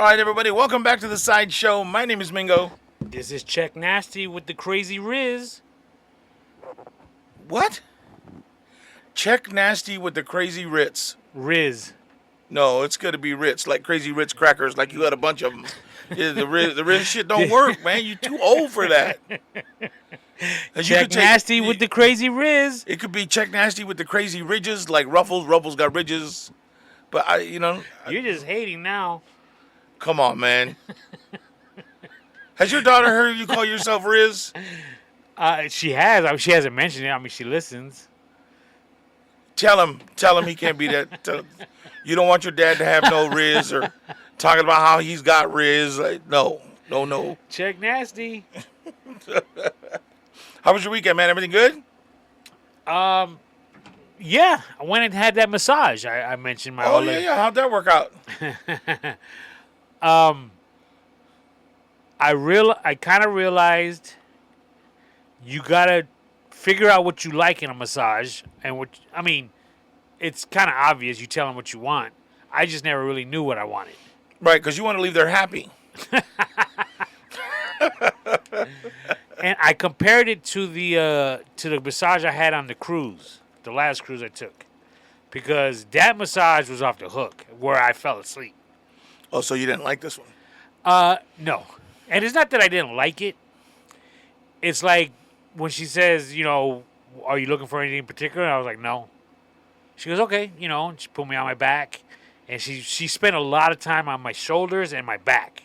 All right, everybody, welcome back to the Sideshow. My name is Mingo. This is Check Nasty with the Crazy Riz. What? Check Nasty with the Crazy Ritz. Riz. No, it's going to be Ritz, like Crazy Ritz crackers, like you got a bunch of them. Yeah, the Ritz shit don't work, man. You too old for that. Check Nasty with the Crazy Riz. It could be Check Nasty with the Crazy Ridges, like Ruffles. Ruffles got ridges. But, You're just hating now. Come on, man. Has your daughter heard you call yourself Riz? She has. I mean, she hasn't mentioned it. I mean, she listens. Tell him he can't be that. You don't want your dad to have no Riz or talking about how he's got Riz. Like, no. Check Nasty. How was your weekend, man? Everything good? Yeah. I went and had that massage. I mentioned my. Oh yeah. How'd that work out? I kind of realized you gotta figure out what you like in a massage, and it's kind of obvious. You tell them what you want. I just never really knew what I wanted. Right, because you want to leave there happy. And I compared it to the massage I had on the cruise, the last cruise I took, because that massage was off the hook where I fell asleep. Oh, so you didn't like this one? No. And it's not that I didn't like it. It's like when she says, are you looking for anything in particular? And I was like, no. She goes, okay, and she put me on my back. And she spent a lot of time on my shoulders and my back.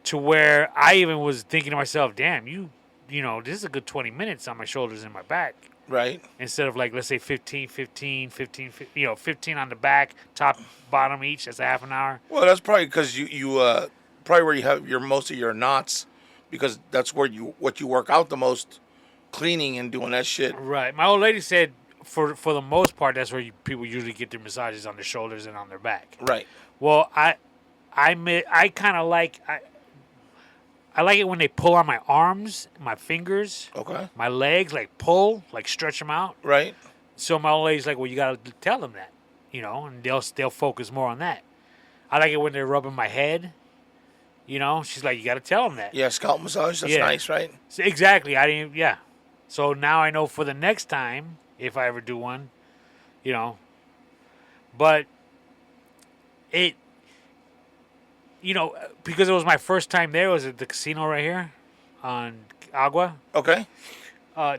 To where I even was thinking to myself, damn, this is a good 20 minutes on my shoulders and my back. Right. Instead of like, let's say 15 on the back, top, bottom each. That's a half an hour. Well, that's probably because you probably where you have most of your knots, because that's where what you work out the most, cleaning and doing that shit. Right. My old lady said for the most part, that's where people usually get their massages, on their shoulders and on their back. Right. Well, I kind of like I like it when they pull on my arms, my fingers, okay, my legs, like pull, like stretch them out. Right. So my old lady's like, well, you got to tell them that, and they'll focus more on that. I like it when they're rubbing my head. She's like, you got to tell them that. Yeah, scalp massage. That's nice, right? So exactly. Yeah. So now I know for the next time, if I ever do one, but it, because it was my first time there, it was at the casino right here on Agua. Okay.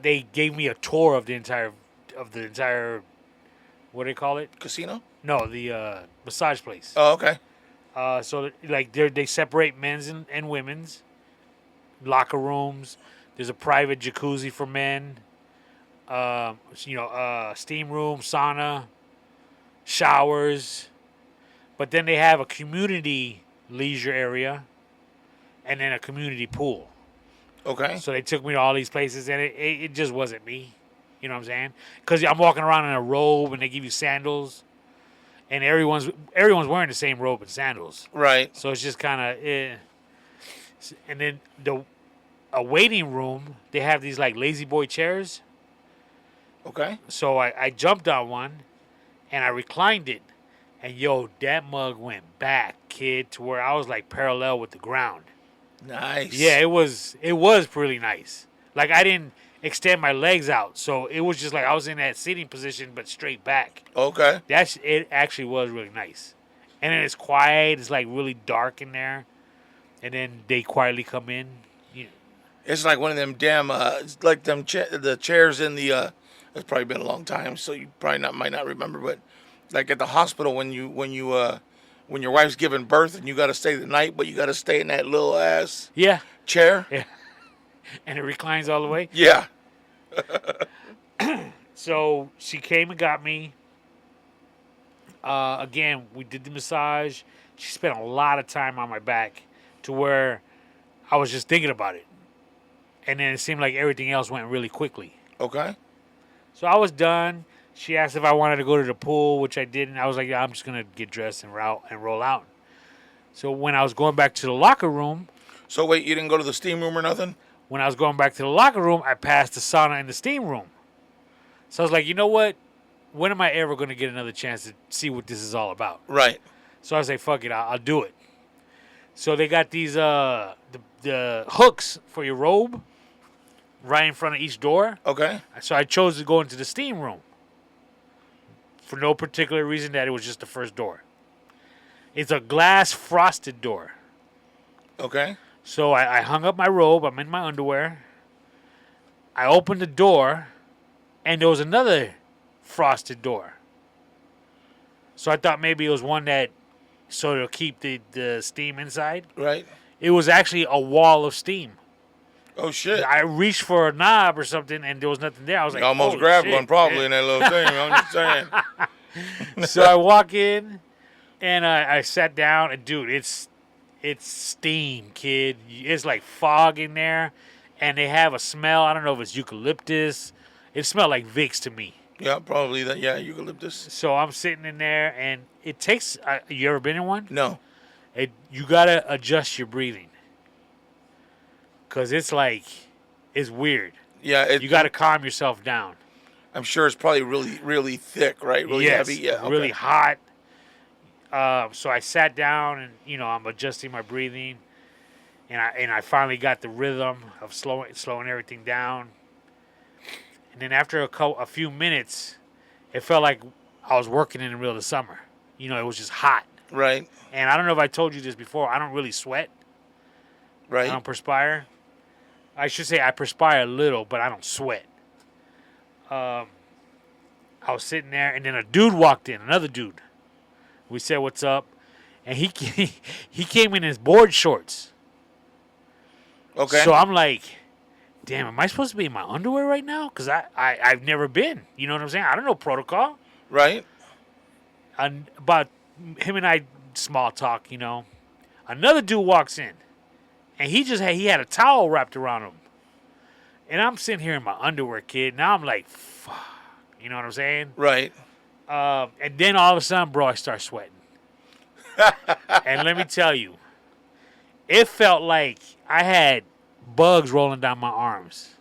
They gave me a tour of the entire, what do they call it? Casino? No, the massage place. Oh, okay. So like they separate men's and women's locker rooms. There's a private jacuzzi for men. Steam room, sauna, showers. But then they have a community leisure area and then a community pool. Okay. So they took me to all these places, and it just wasn't me. You know what I'm saying? Because I'm walking around in a robe, and they give you sandals. And everyone's wearing the same robe and sandals. Right. So it's just kind of And then a waiting room, they have these like lazy boy chairs. Okay. So I jumped on one, and I reclined it. And that mug went back, kid, to where I was like parallel with the ground. Nice. Yeah, it was pretty nice. Like I didn't extend my legs out, so it was just like I was in that sitting position but straight back. Okay. It actually was really nice. And then it's quiet. It's like really dark in there. And then they quietly come in. It's like one of them damn it's like them the chairs in the it's probably been a long time, so you probably might not remember, but like at the hospital when your wife's giving birth and you got to stay the night, but you got to stay in that little ass chair. Yeah. And it reclines all the way. Yeah. So she came and got me. Again, we did the massage. She spent a lot of time on my back to where I was just thinking about it. And then it seemed like everything else went really quickly. Okay. So I was done. She asked if I wanted to go to the pool, which I didn't. I was like, yeah, I'm just going to get dressed and roll out. So when I was going back to the locker room. So wait, you didn't go to the steam room or nothing? When I was going back to the locker room, I passed the sauna and the steam room. So I was like, you know what? When am I ever going to get another chance to see what this is all about? Right. So I was like, fuck it, I'll do it. So they got these the hooks for your robe right in front of each door. Okay. So I chose to go into the steam room for no particular reason, that it was just the first door. It's a glass frosted door. Okay. So I hung up my robe. I'm in my underwear. I opened the door, and there was another frosted door. So I thought maybe it was one that so it'll keep the steam inside. Right. It was actually a wall of steam. Oh shit. I reached for a knob or something, and there was nothing there. I was like, You almost holy grabbed shit, one probably in man. that little thing. I'm just saying. So I walk in, and I sat down, and dude, it's steam, kid. It's like fog in there, and they have a smell. I don't know if it's eucalyptus. It smelled like Vicks to me. Yeah, probably that. Yeah, eucalyptus. So I'm sitting in there, and it takes. You ever been in one? No. You gotta adjust your breathing, cause it's like it's weird. Yeah. You gotta calm yourself down. I'm sure it's probably really, really thick, right? Really Yes, heavy. Yeah. Okay. really hot. So I sat down, and I'm adjusting my breathing, and I finally got the rhythm of slowing everything down. And then after a few minutes, it felt like I was working in the middle of the summer. It was just hot. Right. And I don't know if I told you this before. I don't really sweat. Right. I don't perspire. I should say I perspire a little, but I don't sweat. I was sitting there, and then a dude walked in, another dude. We said, "What's up?" And he came in his board shorts. Okay. So I'm like, damn, am I supposed to be in my underwear right now? Because I've never been. You know what I'm saying? I don't know protocol. Right. About him and I, small talk, Another dude walks in, and he had a towel wrapped around him. And I'm sitting here in my underwear, kid. Now I'm like, fuck. You know what I'm saying? Right. And then all of a sudden, bro, I start sweating. And let me tell you, it felt like I had bugs rolling down my arms.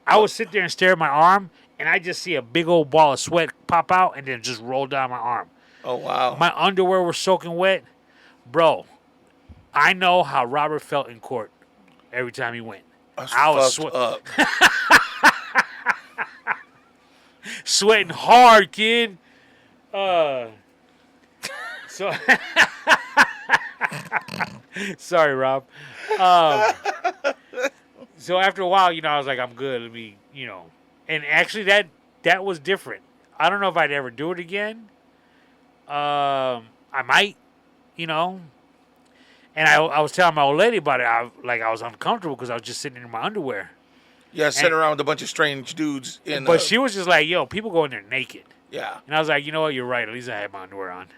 I would sit there and stare at my arm, and I just see a big old ball of sweat pop out and then just roll down my arm. Oh, wow. My underwear was soaking wet. Bro, I know how Robert felt in court every time he went. I was up. Sweating hard, kid. So sorry, Rob. So after a while, I was like, I'm good. Let me, and actually that was different. I don't know if I'd ever do it again. I might, And I was telling my old lady about it. I was uncomfortable because I was just sitting in my underwear. Yeah, sitting around with a bunch of strange dudes. But she was just like, yo, people go in there naked. Yeah. And I was like, you know what? You're right. At least I had my underwear on.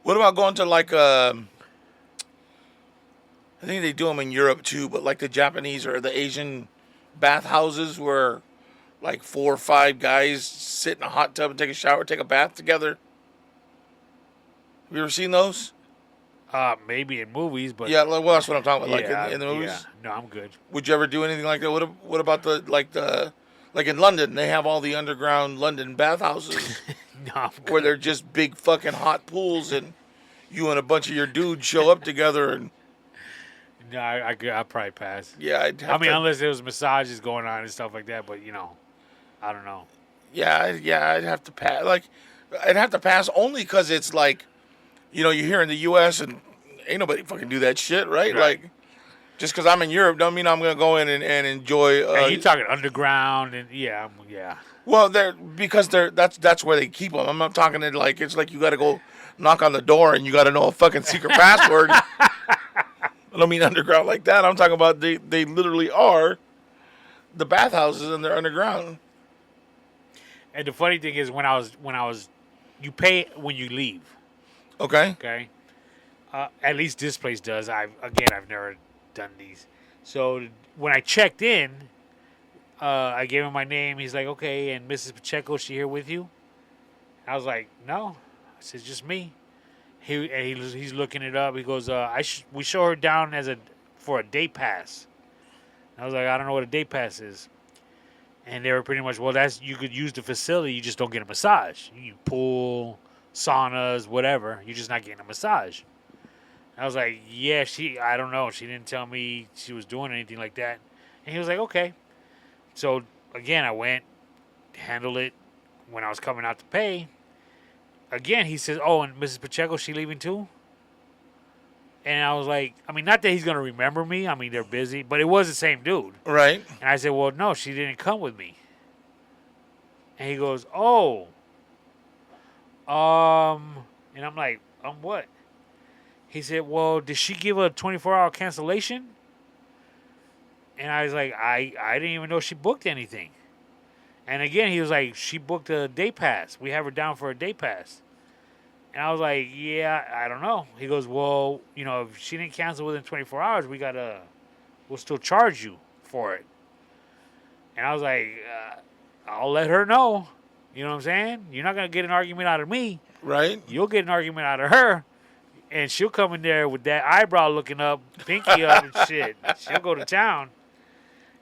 What about going to I think they do them in Europe too, but like the Japanese or the Asian bathhouses where like 4 or 5 guys sit in a hot tub and take a shower, take a bath together. Have you ever seen those? Maybe in movies, but yeah, well, that's what I'm talking about. yeah, Like in the movies. Yeah. No, I'm good. Would you ever do anything like that? What about like in London? They have all the underground London bathhouses No, I'm good. where they're just big fucking hot pools, and you and a bunch of your dudes show up together. And No, I'd probably pass. yeah, Unless there was massages going on and stuff like that, but I don't know. Yeah, I'd have to pass. Like, I'd have to pass only because it's like, you're here in the U.S. and ain't nobody fucking do that shit, right? Like, just because I'm in Europe don't mean I'm gonna go in and enjoy. Hey, you talking underground and yeah. Well, that's where they keep them. I'm not talking to like it's like you got to go knock on the door and you got to know a fucking secret password. I don't mean underground like that. I'm talking about they literally are the bathhouses and they're underground. And the funny thing is when I was, you pay when you leave. Okay. Okay. At least this place does. I've never done these. So when I checked in, I gave him my name. He's like, okay, and Mrs. Pacheco, is she here with you? I was like, no. I said, just me. He's looking it up. He goes, we show her down for a day pass. I was like, I don't know what a day pass is. And they were pretty much, well, you could use the facility, you just don't get a massage. You pool, saunas, whatever. You're just not getting a massage. I was like, yeah, I don't know. She didn't tell me she was doing anything like that. And he was like, okay. So, again, I went, handled it. When I was coming out to pay, again, he says, oh, and Mrs. Pacheco, she leaving too? And I was like, I mean, not that he's going to remember me. I mean, they're busy. But it was the same dude. Right. And I said, well, no, she didn't come with me. And he goes, oh. And I'm like, what? He said, well, did she give a 24-hour cancellation? And I was like, I didn't even know she booked anything. And again, he was like, she booked a day pass. We have her down for a day pass. And I was like, yeah, I don't know. He goes, well, if she didn't cancel within 24 hours, we'll still charge you for it. And I was like, I'll let her know. You know what I'm saying? You're not going to get an argument out of me. Right. You'll get an argument out of her. And she'll come in there with that eyebrow looking up, pinky up and shit. She'll go to town.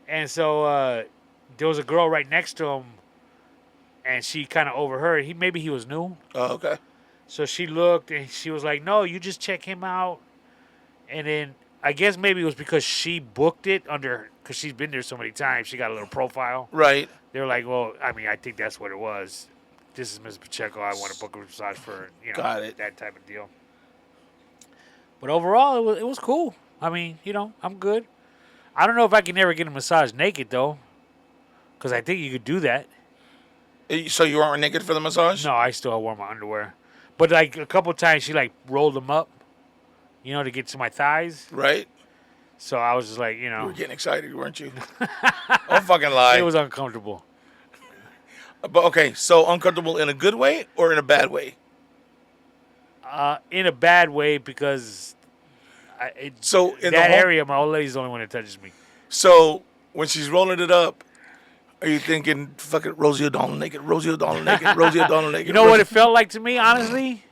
And so there was a girl right next to him, and she kind of overheard. Maybe he was new. Oh, okay. So she looked, and she was like, no, you just check him out. And then I guess maybe it was because she booked it because she's been there so many times. She got a little profile. Right. They were like, well, I mean, I think that's what it was. This is Ms. Pacheco. I want to book a massage for, Got it. that type of deal. But overall, it was cool. I mean, I'm good. I don't know if I can ever get a massage naked, though, because I think you could do that. So you weren't naked for the massage? No, I still wore my underwear. But, like, a couple of times she, like, rolled them up, to get to my thighs. Right. So I was just like, You were getting excited, weren't you? Don't fucking lie. It was uncomfortable. But, okay, so uncomfortable in a good way or in a bad way? In a bad way because area, my old lady's the only one that touches me. So when she's rolling it up, are you thinking, fucking Rosie O'Donnell naked, Rosie O'Donnell naked, Rosie O'Donnell naked? You know what it felt like to me, honestly?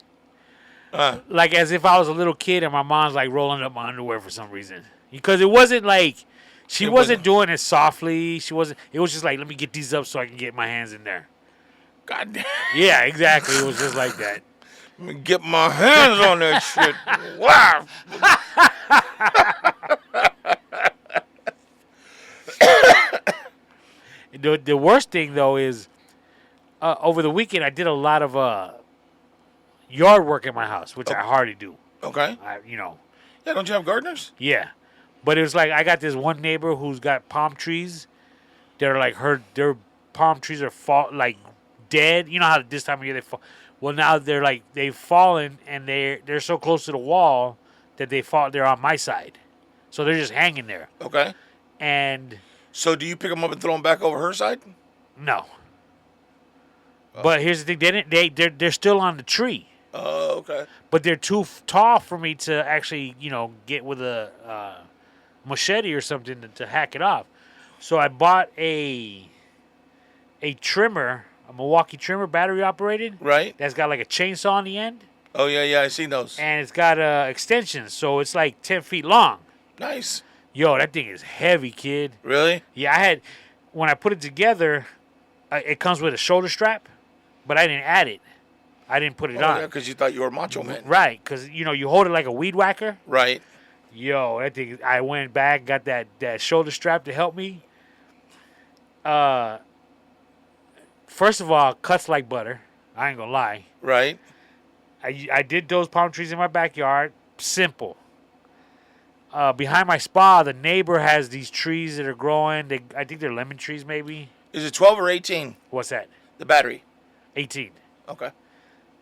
Like as if I was a little kid and my mom's like rolling up my underwear for some reason. Because it wasn't like, she wasn't doing it softly. It was just like, let me get these up so I can get my hands in there. God damn. Yeah, exactly. It was just like that. Let me get my hands on that shit. Wow. The worst thing, though, is over the weekend I did a lot of yard work in my house, which I hardly do. Okay. Yeah, don't you have gardeners? Yeah. But it was like I got this one neighbor who's got palm trees. They're like their palm trees are like dead. You know how this time of year they fall. Well, now they've fallen and they're so close to the wall that they're on my side. So they're just hanging there. Okay. And so do you pick them up and throw them back over her side? No. Oh. But here's the thing, they're still on the tree. Oh, okay. But they're too tall for me to actually, get with a machete or something to hack it off. So I bought a trimmer, a Milwaukee trimmer, battery operated. Right. That's got like a chainsaw on the end. Oh, yeah, I seen those. And it's got extensions, so it's like 10 feet long. Nice. Yo, that thing is heavy, kid. Really? Yeah, when I put it together, it comes with a shoulder strap, but I didn't add it. I didn't put it on. Yeah, because you thought you were a macho man. Right, because, you hold it like a weed whacker. Right. Yo, that thing, I went back, got that shoulder strap to help me. First of all, cuts like butter. I ain't gonna lie. Right. I did those palm trees in my backyard. Simple. Behind my spa, the neighbor has these trees that are growing. I think they're lemon trees, maybe. Is it 12 or 18? What's that? The battery. 18. Okay.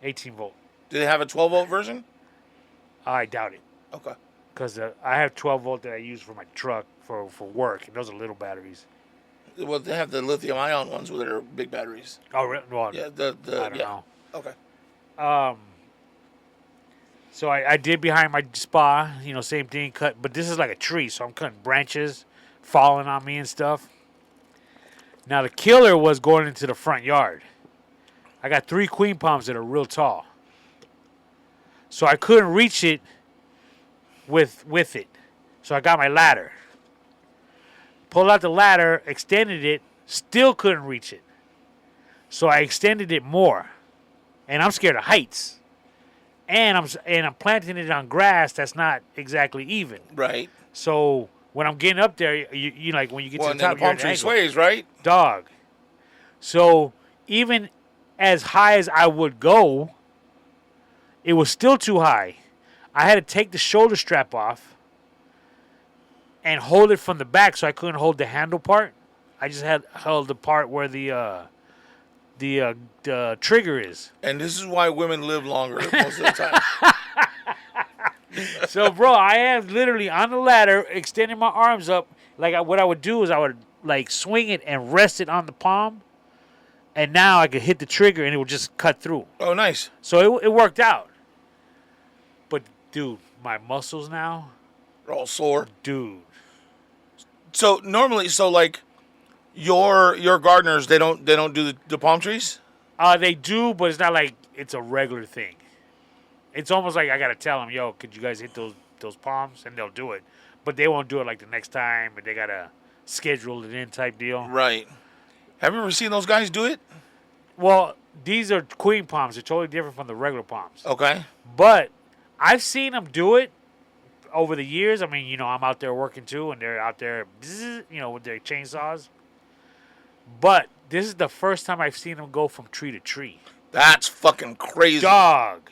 18 volt. Do they have a 12 volt version? I doubt it. Okay. Because I have 12 volt that I use for my truck for work, and those are little batteries. Well, they have the lithium ion ones with their big batteries. Oh, really? Well, yeah. I don't know. Okay. So I did behind my spa, same thing, cut, but this is like a tree, so I'm cutting branches falling on me and stuff. Now the killer was going into the front yard. I got 3 queen palms that are real tall. So I couldn't reach it with it. So I got my ladder. Pulled out the ladder, extended it, still couldn't reach it. So I extended it more. And I'm scared of heights. and I'm planting it on grass that's not exactly even. Right. So when I'm getting up there, you like when you get Well, to and the then top, the you're palm at an tree angle. sways, right? Dog. So even as high as I would go, it was still too high. I had to take the shoulder strap off and hold it from the back, so I couldn't hold the handle part. I just held the part where the trigger is. And this is why women live longer most of the time. So, bro, I am literally on the ladder, extending my arms up. What I would do is I would like swing it and rest it on the palm, and now I could hit the trigger and it would just cut through. Oh, nice. So it worked out. But dude, my muscles now, They're all sore. dude. So normally, like your gardeners, they don't do the palm trees. They do, but it's not like it's a regular thing. It's almost like I gotta tell them, yo, could you guys hit those palms, and they'll do it, but they won't do it like the next time, and they gotta schedule it in type deal. Right. Have you ever seen those guys do it? Well, these are queen palms. They're totally different from the regular palms. Okay. But I've seen them do it over the years. I mean, I'm out there working too, and they're out there, with their chainsaws. But this is the first time I've seen them go from tree to tree. That's fucking crazy. Dog.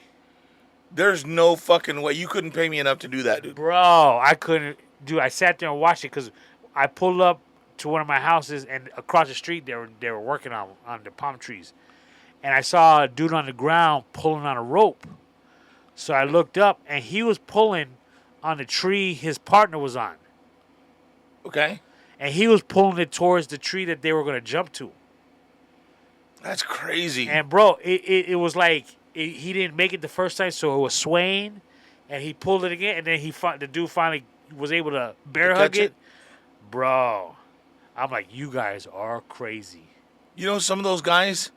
There's no fucking way. You couldn't pay me enough to do that, dude. Bro, I couldn't do. I sat there and watched it because I pulled up to one of my houses, and across the street they were working on the palm trees, and I saw a dude on the ground pulling on a rope. So I looked up, and he was pulling on the tree his partner was on, Okay. and he was pulling it towards the tree that they were going to jump to. That's crazy. And bro, it was like he didn't make it the first time, so it was swaying, and he pulled it again, and then the dude finally was able to bear hug it. Bro, I'm like, you guys are crazy. You know, some of those guys,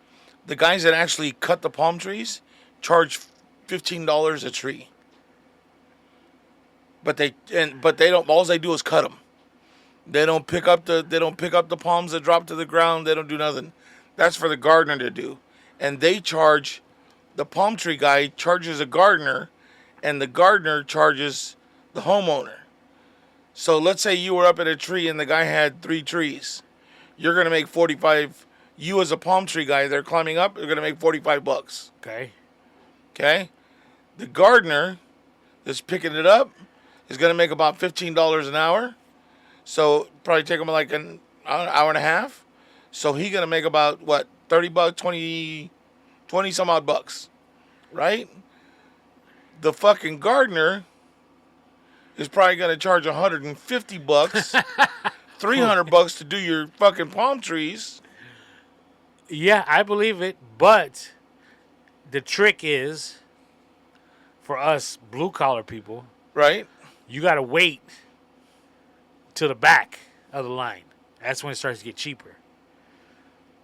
the guys that actually cut the palm trees, charge $15 a tree. But they don't. All they do is cut them. They don't pick up the palms that drop to the ground. They don't do nothing. That's for the gardener to do, and they charge. The palm tree guy charges a gardener, and the gardener charges the homeowner. So let's say you were up at a tree and the guy had 3 trees. You're going to make 45. You as a palm tree guy, they're climbing up, you're going to make $45. Okay. Okay? The gardener that's picking it up is going to make about $15 an hour. So probably take him like an hour and a half. So he's going to make about, what, $30, 20 some odd bucks. Right? The fucking gardener is probably going to charge $150, $300 to do your fucking palm trees. Yeah, I believe it, but the trick is for us blue collar people, Right? you got to wait till the back of the line. That's when it starts to get cheaper.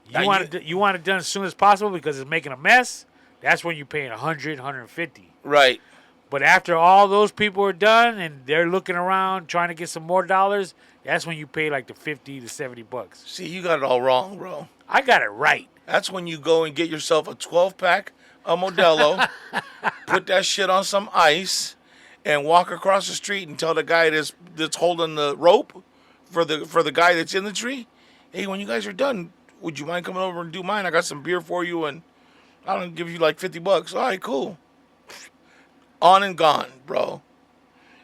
You want it done as soon as possible because it's making a mess. That's when you're paying $100, $150. Right. But after all those people are done and they're looking around trying to get some more dollars, that's when you pay like the $50 to $70. See, you got it all wrong, bro. I got it right. That's when you go and get yourself a 12-pack of Modelo, put that shit on some ice, and walk across the street and tell the guy that's holding the rope for the guy that's in the tree, hey, when you guys are done, would you mind coming over and do mine? I got some beer for you, and I don't give you like $50. All right, cool. On and gone, bro.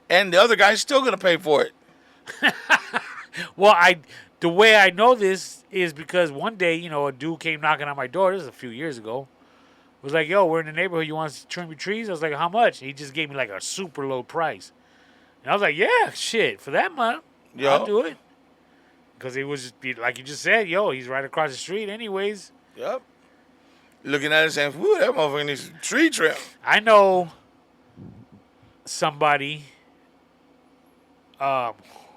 And the other guy's still gonna pay for it. Well, the way I know this is because one day, a dude came knocking on my door. This is a few years ago. Was like, yo, we're in the neighborhood. You want us to trim your trees? I was like, how much? He just gave me like a super low price. And I was like, yeah, shit, for that month, I'll do it. Because it was just, like you just said, yo, he's right across the street anyways. Yep. Looking at it saying, whoo, that motherfucker needs some tree trim. I know somebody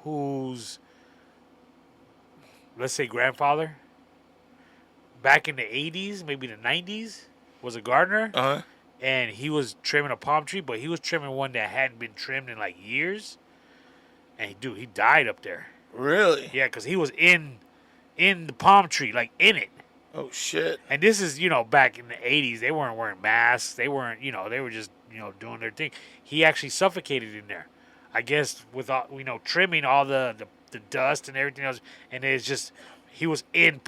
whose, let's say, grandfather back in the 80s, maybe the 90s, was a gardener. Uh-huh. And he was trimming a palm tree, but he was trimming one that hadn't been trimmed in like years. And he died up there. Really? Yeah, because he was in the palm tree, like in it. Oh, shit. And this is, back in the 80s. They weren't wearing masks. They weren't, they were just doing their thing. He actually suffocated in there. I guess with all, trimming all the dust and everything else, and it's just he was in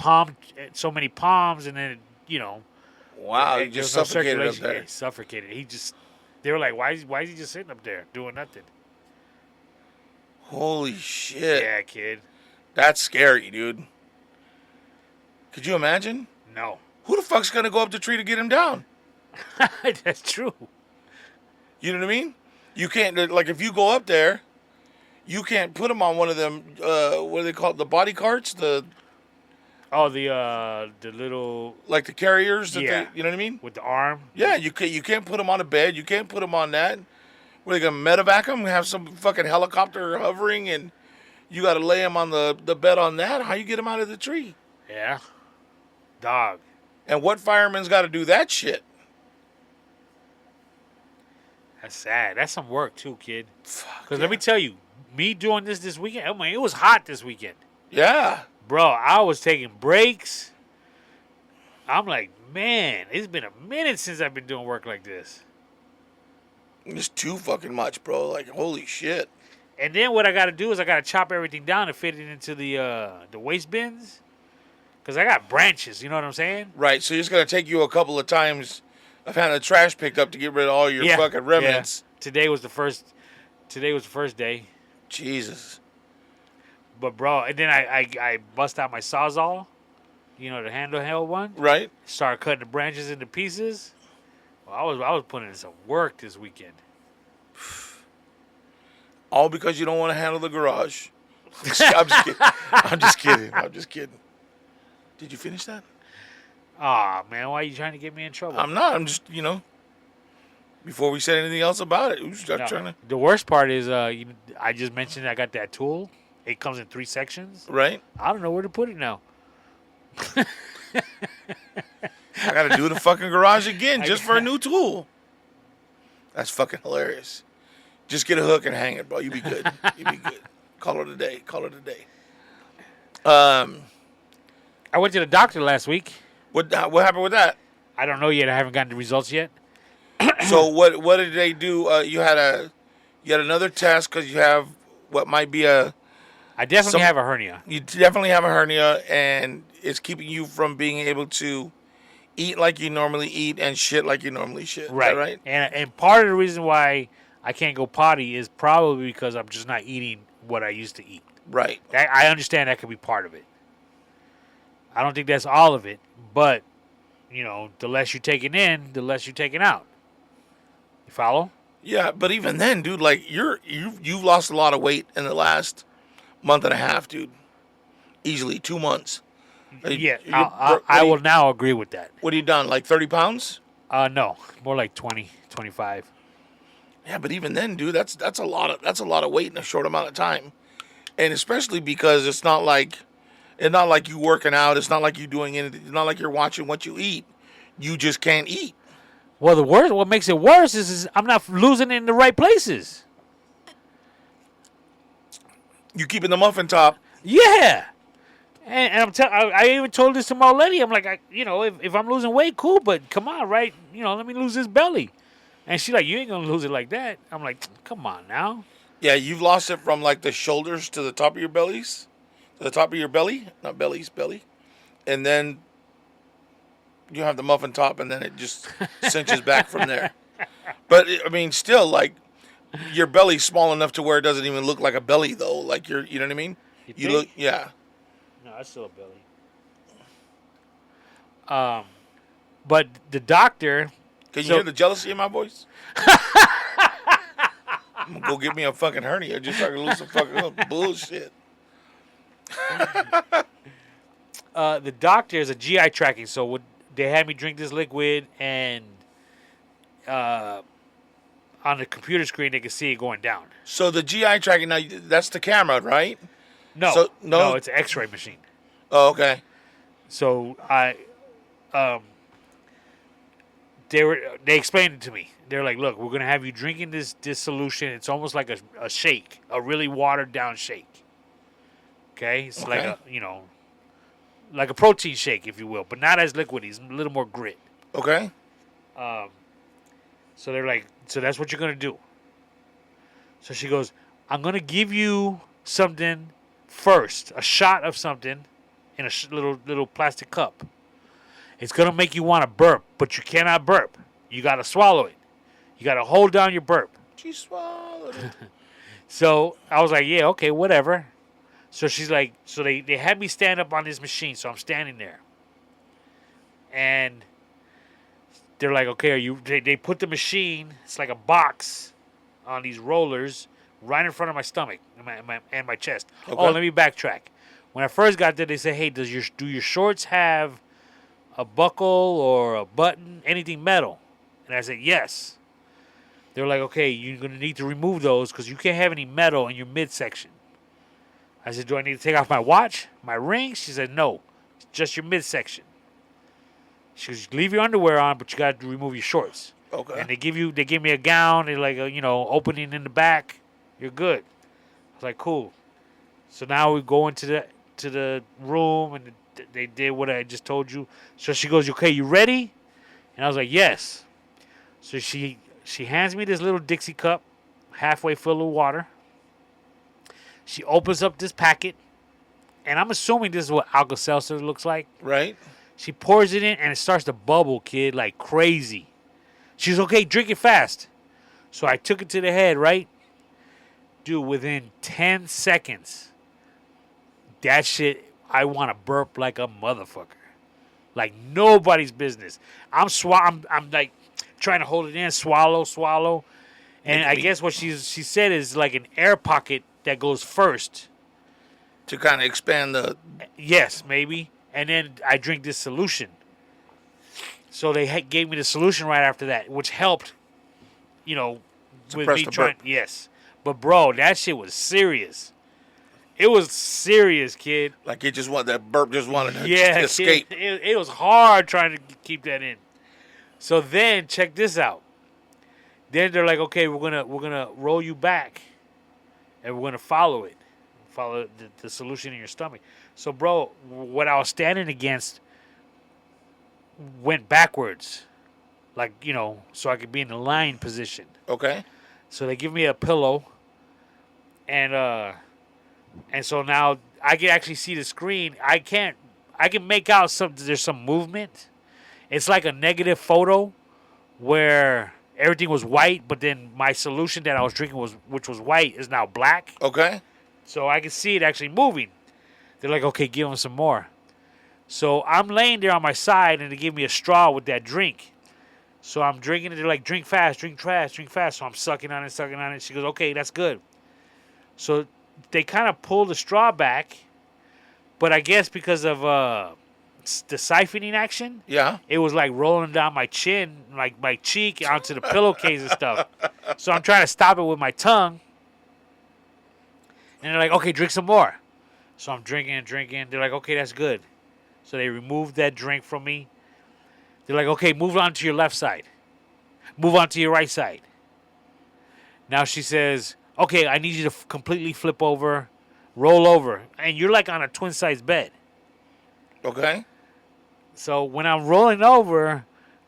so many palms, and then Wow, he there just was no suffocated up circulation. there. Yeah, he suffocated. They were like, why is he just sitting up there doing nothing? Holy shit. Yeah, kid. That's scary, dude. Could you imagine? No, Who the fuck's gonna go up the tree to get him down? that's true. You know what I mean? You can't, like, if you go up there, you can't put him on one of them, what do they call it, the body carts? Oh, the little Like the carriers? Yeah. You know what I mean? with the arm. Yeah, you can't put him on a bed. You can't put him on that. Were they gonna medevac him? Have some fucking helicopter hovering, and you got to lay him on the bed on that? How you get him out of the tree? Yeah, dog. And what fireman's got to do that shit? That's sad. That's some work too, kid. Fuck. Because let me tell you, me doing this weekend. I mean, it was hot this weekend, Yeah. bro. I was taking breaks. I'm like, man, it's been a minute since I've been doing work like this. It's too fucking much, bro. Like, holy shit. And then what I got to do is I got to chop everything down and fit it into the waste bins. Because I got branches, you know what I'm saying? Right, so it's gonna take you a couple of times of having the trash picked up to get rid of all your fucking remnants. Yeah. Today was the first day. Jesus. But bro, and then I bust out my Sawzall, the handheld one. Right? Start cutting the branches into pieces. Well, I was putting in some work this weekend. All because you don't want to handle the garage. I'm just kidding. I'm just kidding. Did you finish that? Aw, man, why are you trying to get me in trouble? I'm not. I'm just, before we said anything else about it, we was just No. trying to. The worst part is, I just mentioned I got that tool. It comes in 3 sections. Right? I don't know where to put it now. I got to do the fucking garage again just for a new tool. That's fucking hilarious. Just get a hook and hang it, bro. You be good. You be good. Call it a day. Call it a day. I went to the doctor last week. What happened with that? I don't know yet. I haven't gotten the results yet. So what did they do? You had another test because you have what might be I definitely have a hernia. You definitely have a hernia, and it's keeping you from being able to eat like you normally eat and shit like you normally shit. Right. Is that right? And part of the reason why I can't go potty is probably because I'm just not eating what I used to eat. Right. I understand that could be part of it. I don't think that's all of it, but the less you're taking in, the less you're taking out. You follow? Yeah, but even then, dude, like you've lost a lot of weight in the last month and a half, dude. Easily 2 months. Yeah, I will now agree with that. What have you done? Like 30 pounds? No, more like 20, 25. Yeah, but even then, dude, that's a lot of weight in a short amount of time, and especially because it's not like you working out. It's not like you doing anything. It's not like you're watching what you eat. You just can't eat. Well, what makes it worse is I'm not losing it in the right places. You keeping the muffin top. Yeah. And I even told this to my old lady. I'm like, if I'm losing weight, cool, but come on, right? Let me lose this belly. And she's like, you ain't going to lose it like that. I'm like, come on now. Yeah, you've lost it from like the shoulders to the top of your bellies. To the top of your belly. Not bellies, belly. And then you have the muffin top, and then it just cinches back from there. But, I mean, still, like, your belly's small enough to where it doesn't even look like a belly, though. Like, you know what I mean? You look, yeah. No, that's still a belly. But the doctor... Can you hear the jealousy in my voice? I'm going to go get me a fucking hernia just so I can lose some fucking bullshit. The doctor is a GI tracking, so they had me drink this liquid, and on the computer screen they could see it going down. So the GI tracking, now that's the camera, right? No, it's an X-ray machine. Oh, okay. So they explained it to me. They're like, look, we're gonna have you drinking this solution. It's almost like a shake, a really watered down shake. Okay, it's like like a protein shake, if you will, but not as liquidy. It's a little more grit. Okay. So they're like, so that's what you're going to do. So she goes, I'm going to give you something first, a shot of something in a little plastic cup. It's going to make you want to burp, but you cannot burp. You got to swallow it. You got to hold down your burp. She swallowed it. So I was like, yeah, okay, whatever. So she's like, so they had me stand up on this machine. So I'm standing there. And they're like, okay, are you? They put the machine, it's like a box on these rollers right in front of my stomach and my chest. Okay. Oh, let me backtrack. When I first got there, they said, hey, do your shorts have a buckle or a button, anything metal? And I said, yes. They were like, okay, you're going to need to remove those because you can't have any metal in your midsection. I said, do I need to take off my watch, my ring? She said, no, it's just your midsection. She goes, leave your underwear on, but you got to remove your shorts. Okay. And they give me a gown. They're like, opening in the back. You're good. I was like, cool. So now we go into the room, and they did what I just told you. So she goes, okay, you ready? And I was like, yes. So she hands me this little Dixie cup, halfway full of water. She opens up this packet, and I'm assuming this is what Alka-Seltzer looks like. Right. She pours it in, and it starts to bubble, kid, like crazy. She's okay, drink it fast. So I took it to the head, right? Dude, within 10 seconds, that shit, I want to burp like a motherfucker. Like nobody's business. I'm like trying to hold it in, swallow. And I guess what she said is like an air pocket that goes first. To kind of expand the... Yes, maybe. And then I drink this solution. So they gave me the solution right after that, which helped, with me trying. Burp. Yes. But, bro, that shit was serious. It was serious, kid. Like it just wanted, that burp just wanted to Kid, escape. it was hard trying to keep that in. So then, check this out. Then they're like, okay, we're gonna roll you back, and we're gonna follow the solution in your stomach. So, bro, what I was standing against went backwards, like so I could be in the lying position. Okay. So they give me a pillow, and so now I can actually see the screen. I can make out there's some movement. It's like a negative photo where everything was white, but then my solution that I was drinking which was white is now black. Okay. So I can see it actually moving. They're like, okay, give them some more. So I'm laying there on my side, and they give me a straw with that drink. So I'm drinking it. They're like, drink fast, drink fast, drink fast. So I'm sucking on it. She goes, okay, that's good. So they kind of pull the straw back, but I guess because of the siphoning action, yeah, it was like rolling down my chin, like my cheek, onto the pillowcase and stuff. So I'm trying to stop it with my tongue. And they're like, okay, drink some more. So I'm drinking and drinking. They're like, okay, that's good. So they removed that drink from me. They're like, okay, move on to your left side. Move on to your right side. Now she says, okay, I need you to completely flip over, roll over. And you're like on a twin-size bed. Okay. So when I'm rolling over,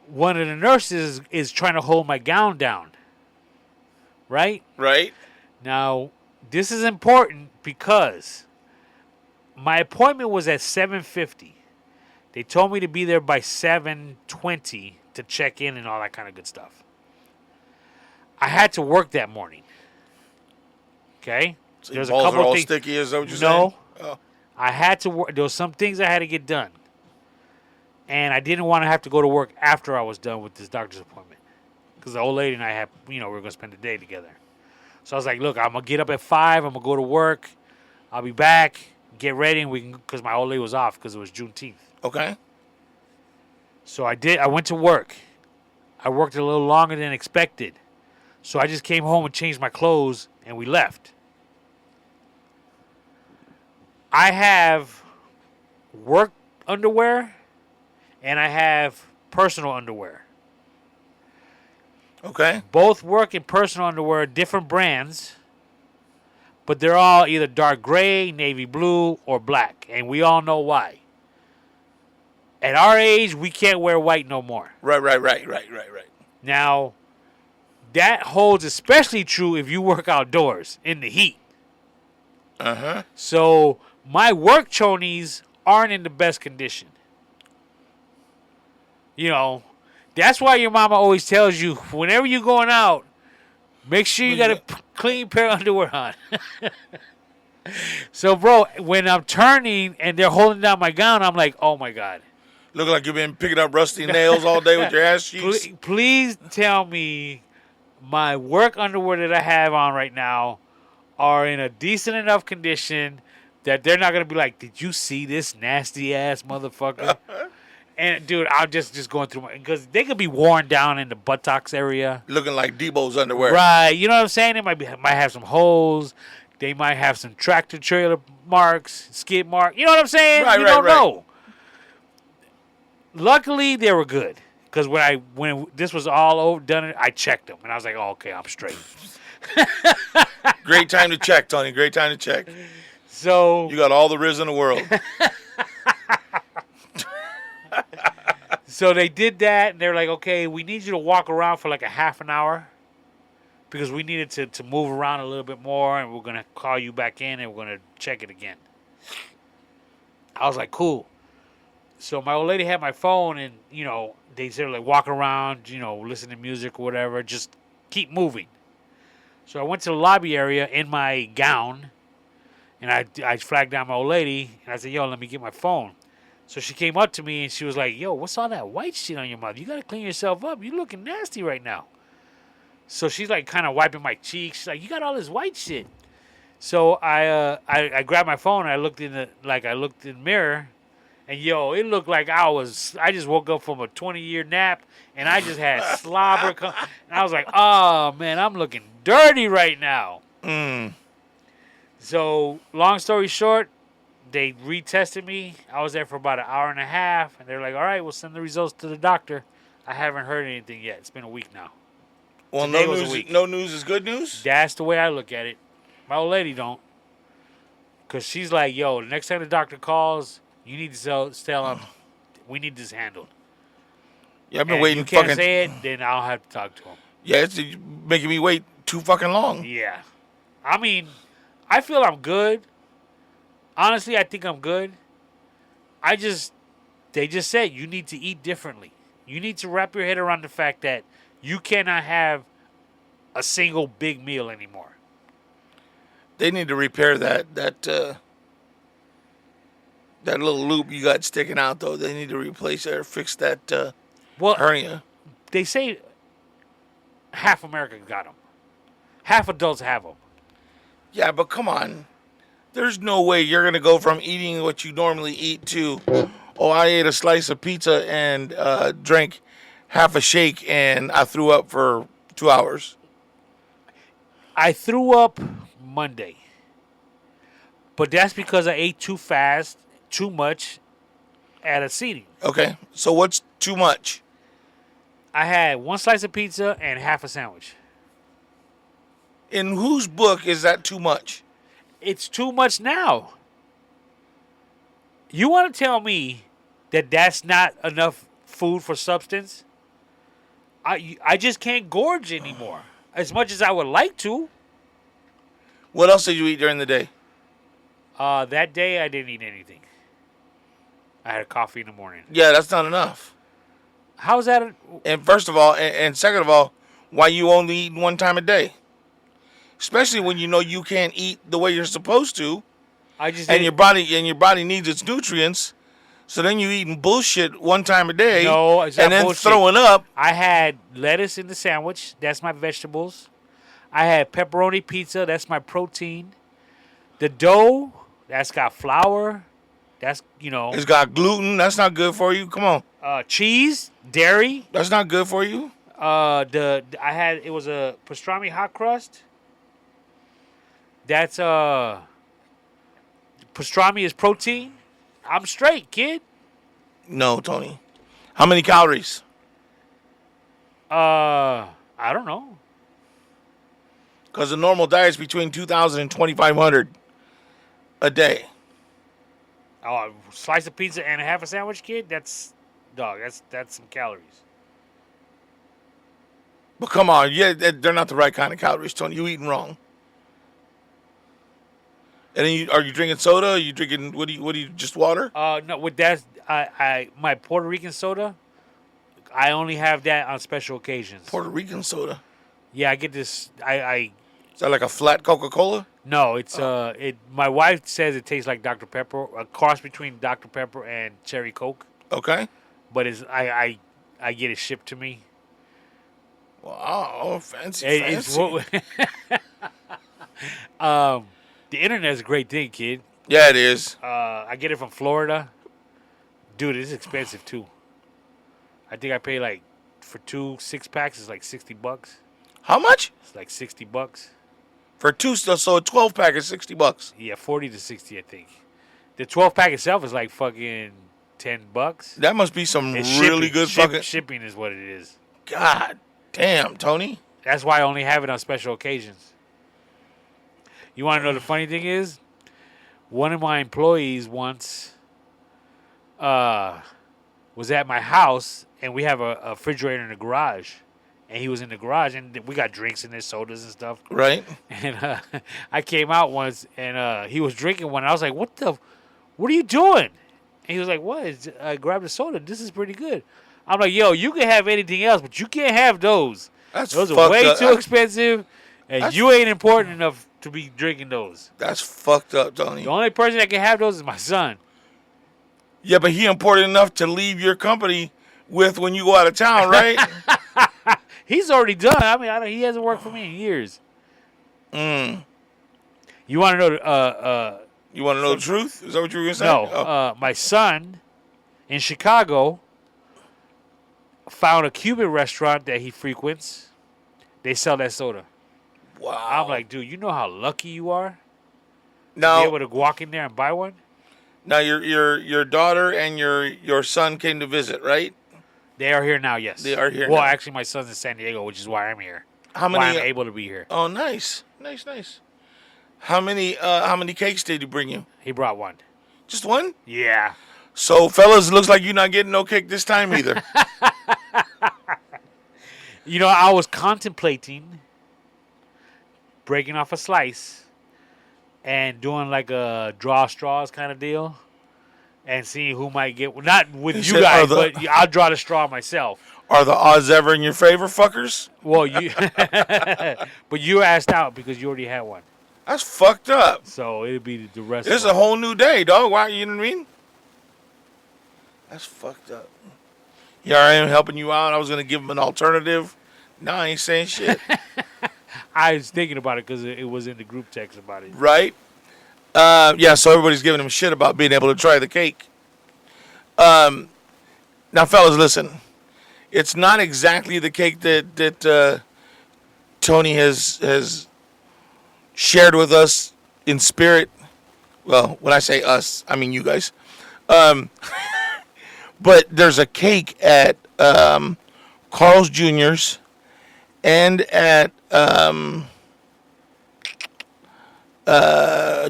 one of the nurses is trying to hold my gown down. Right? Right. Now, this is important because my appointment was at 7:50. They told me to be there by 7:20 to check in and all that kind of good stuff. I had to work that morning. Okay? So your balls are all sticky, is that what you're saying? No. Oh. I had to work. There were some things I had to get done. And I didn't want to have to go to work after I was done with this doctor's appointment. Because the old lady and I we were going to spend the day together. So I was like, look, I'm going to get up at 5. I'm going to go to work. I'll be back. Get ready, and we can, because my old lady was off because it was Juneteenth. Okay. So I went to work. I worked a little longer than expected. So I just came home and changed my clothes, and we left. I have work underwear, and I have personal underwear. Okay. Both work and personal underwear, different brands, but they're all either dark gray, navy blue, or black, and we all know why. At our age, we can't wear white no more. Right. Now, that holds especially true if you work outdoors in the heat. So my work chonies aren't in the best condition. You know, that's why your mama always tells you whenever you're going out, make sure you got a clean pair of underwear on. So, bro, when I'm turning and they're holding down my gown, I'm like, oh my God. Looking like you've been picking up rusty nails all day with your ass cheeks. Please tell me my work underwear that I have on right now are in a decent enough condition that they're not going to be like, did you see this nasty ass motherfucker? And, dude, I'm just going through because they could be worn down in the buttocks area. Looking like Debo's underwear. Right. You know what I'm saying? They might have some holes. They might have some tractor trailer marks, skid mark. You know what I'm saying? You don't know. Luckily, they were good. Because when this was all over, done, I checked them. And I was like, oh, okay, I'm straight. Great time to check, Tony. Great time to check. So you got all the riz in the world. So they did that, and they're like, okay, we need you to walk around for like a half an hour because we needed to move around a little bit more, and we're going to call you back in, and we're going to check it again. I was like, cool. So my old lady had my phone, and, you know, they said, like, walk around, you know, listen to music or whatever, just keep moving. So I went to the lobby area in my gown, and I flagged down my old lady, and I said, yo, let me get my phone. So she came up to me, and she was like, yo, what's all that white shit on your mouth? You got to clean yourself up. You're looking nasty right now. So she's, like, kind of wiping my cheeks. She's like, you got all this white shit. So I grabbed my phone, and I looked in the mirror, and, yo, it looked like I just woke up from a 20-year nap, and I just had slobber. And I was like, oh, man, I'm looking dirty right now. So, long story short, they retested me. I was there for about an hour and a half, and they're like, all right, we'll send the results to the doctor. I haven't heard anything yet. It's been a week now. Well, no news is good news? That's the way I look at it. My old lady don't. Because she's like, yo, the next time the doctor calls, you need to tell him we need this handled. Yeah, I've been waiting. If you can't say it, then I'll have to talk to him. Yeah, it's making me wait too fucking long. Yeah. I mean, I feel I'm good. Honestly, I think I'm good. They just said you need to eat differently. You need to wrap your head around the fact that you cannot have a single big meal anymore. They need to repair that little loop you got sticking out, though. They need to replace it or fix that hernia. They say half America got them. Half adults have them. Yeah, but come on. There's no way you're going to go from eating what you normally eat to, oh, I ate a slice of pizza and drank half a shake and I threw up for 2 hours. I threw up Monday. But that's because I ate too fast, too much at a seating. Okay, so what's too much? I had one slice of pizza and half a sandwich. In whose book is that too much? It's too much now. You want to tell me that that's not enough food for substance? I just can't gorge anymore as much as I would like to. What else did you eat during the day? That day I didn't eat anything. I had a coffee in the morning. Yeah, that's not enough. How's that? And first of all, and second of all, why you only eat one time a day? Especially when you know you can't eat the way you're supposed to, your body needs its nutrients. So then you eating bullshit one time a day, and then bullshit. Throwing up. I had lettuce in the sandwich. That's my vegetables. I had pepperoni pizza. That's my protein. The dough, that's got flour. That's, It's got gluten. That's not good for you. Come on. Cheese, dairy. That's not good for you. It was a pastrami hot crust. That's pastrami is protein. I'm straight, kid. No, Tony. How many calories? I don't know. Because the normal diet is between 2,000 and 2,500 a day. Oh, a slice of pizza and a half a sandwich, kid? That's some calories. But come on, yeah, they're not the right kind of calories, Tony. You eating wrong. And then are you drinking soda? Are you drinking what do you just water? No, with that, I my Puerto Rican soda, I only have that on special occasions. Puerto Rican soda. Yeah, I get this. Is that like a flat Coca-Cola? No, it's My wife says it tastes like Dr Pepper, a cross between Dr Pepper and Cherry Coke. Okay. But I get it shipped to me. Wow, fancy. The internet is a great thing, kid. Yeah, it is. I get it from Florida. Dude, it's expensive too. I think I pay like for 2 6-packs. It's like $60. How much? It's like $60 For two, so a 12-pack is $60. Yeah, 40 to 60, I think. The 12-pack itself is like fucking $10. That must be some It's really shipping. good fucking. Shipping is what it is. God damn, Tony. That's why I only have it on special occasions. You want to know the funny thing is? One of my employees once was at my house, and we have a refrigerator in the garage. And he was in the garage, and we got drinks in there, sodas and stuff. Right. And I came out once, and he was drinking one. I was like, what are you doing? And he was like, what? I grabbed a soda. This is pretty good. I'm like, yo, you can have anything else, but you can't have those. Those are way too expensive, and you ain't important enough to be drinking those. That's fucked up, Tony. The only person that can have those is my son. Yeah, but he important enough to leave your company with when you go out of town, right? He's already done. I mean, he hasn't worked for me in years. You want to know? You want to know the truth? Is that what you were going to say? No. My son in Chicago found a Cuban restaurant that he frequents. They sell that soda. Wow. I'm like, dude, you know how lucky you are now, to be able to walk in there and buy one? Now, your daughter and your son came to visit, right? They are here now, yes. They are here Well, now. actually, my son's in San Diego, which is why I'm here. How many? Why I'm able to be here. Oh, nice. How many cakes did he bring you? He brought one. Just one? Yeah. So, fellas, looks like you're not getting no cake this time either. You know, I was contemplating breaking off a slice and doing like a draw straws kind of deal and seeing who might get. Not with you guys, but I'll draw the straw myself. Are the odds ever in your favor, fuckers? Well, but you asked out because you already had one. That's fucked up. So it'll be the rest. This is a whole new day, dog. Why? You know what I mean? That's fucked up. Here I am helping you out. I was gonna give him an alternative. Now I ain't saying shit. I was thinking about it because it was in the group text about it. Right? Yeah. So everybody's giving him shit about being able to try the cake. Now, fellas, listen. It's not exactly the cake that Tony has shared with us in spirit. Well, when I say us, I mean you guys. But there's a cake at Carl's Jr.'s and at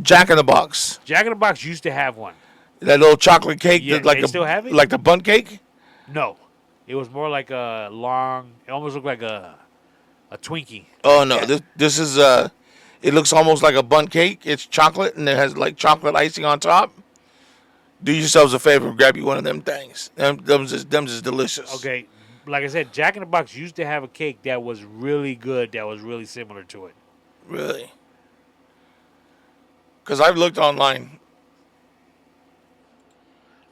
Jack in the Box. Jack in the Box used to have one. That little chocolate cake, Yeah, like they still have it? like the bundt cake. No, it was more like a long. It almost looked like a Twinkie. Oh no, this is it looks almost like a bundt cake. It's chocolate and it has like chocolate icing on top. Do yourselves a favor, grab you one of them things. Them is delicious. Okay, like I said, Jack in the Box used to have a cake that was really good. That was really similar to it. Really? Because I've looked online.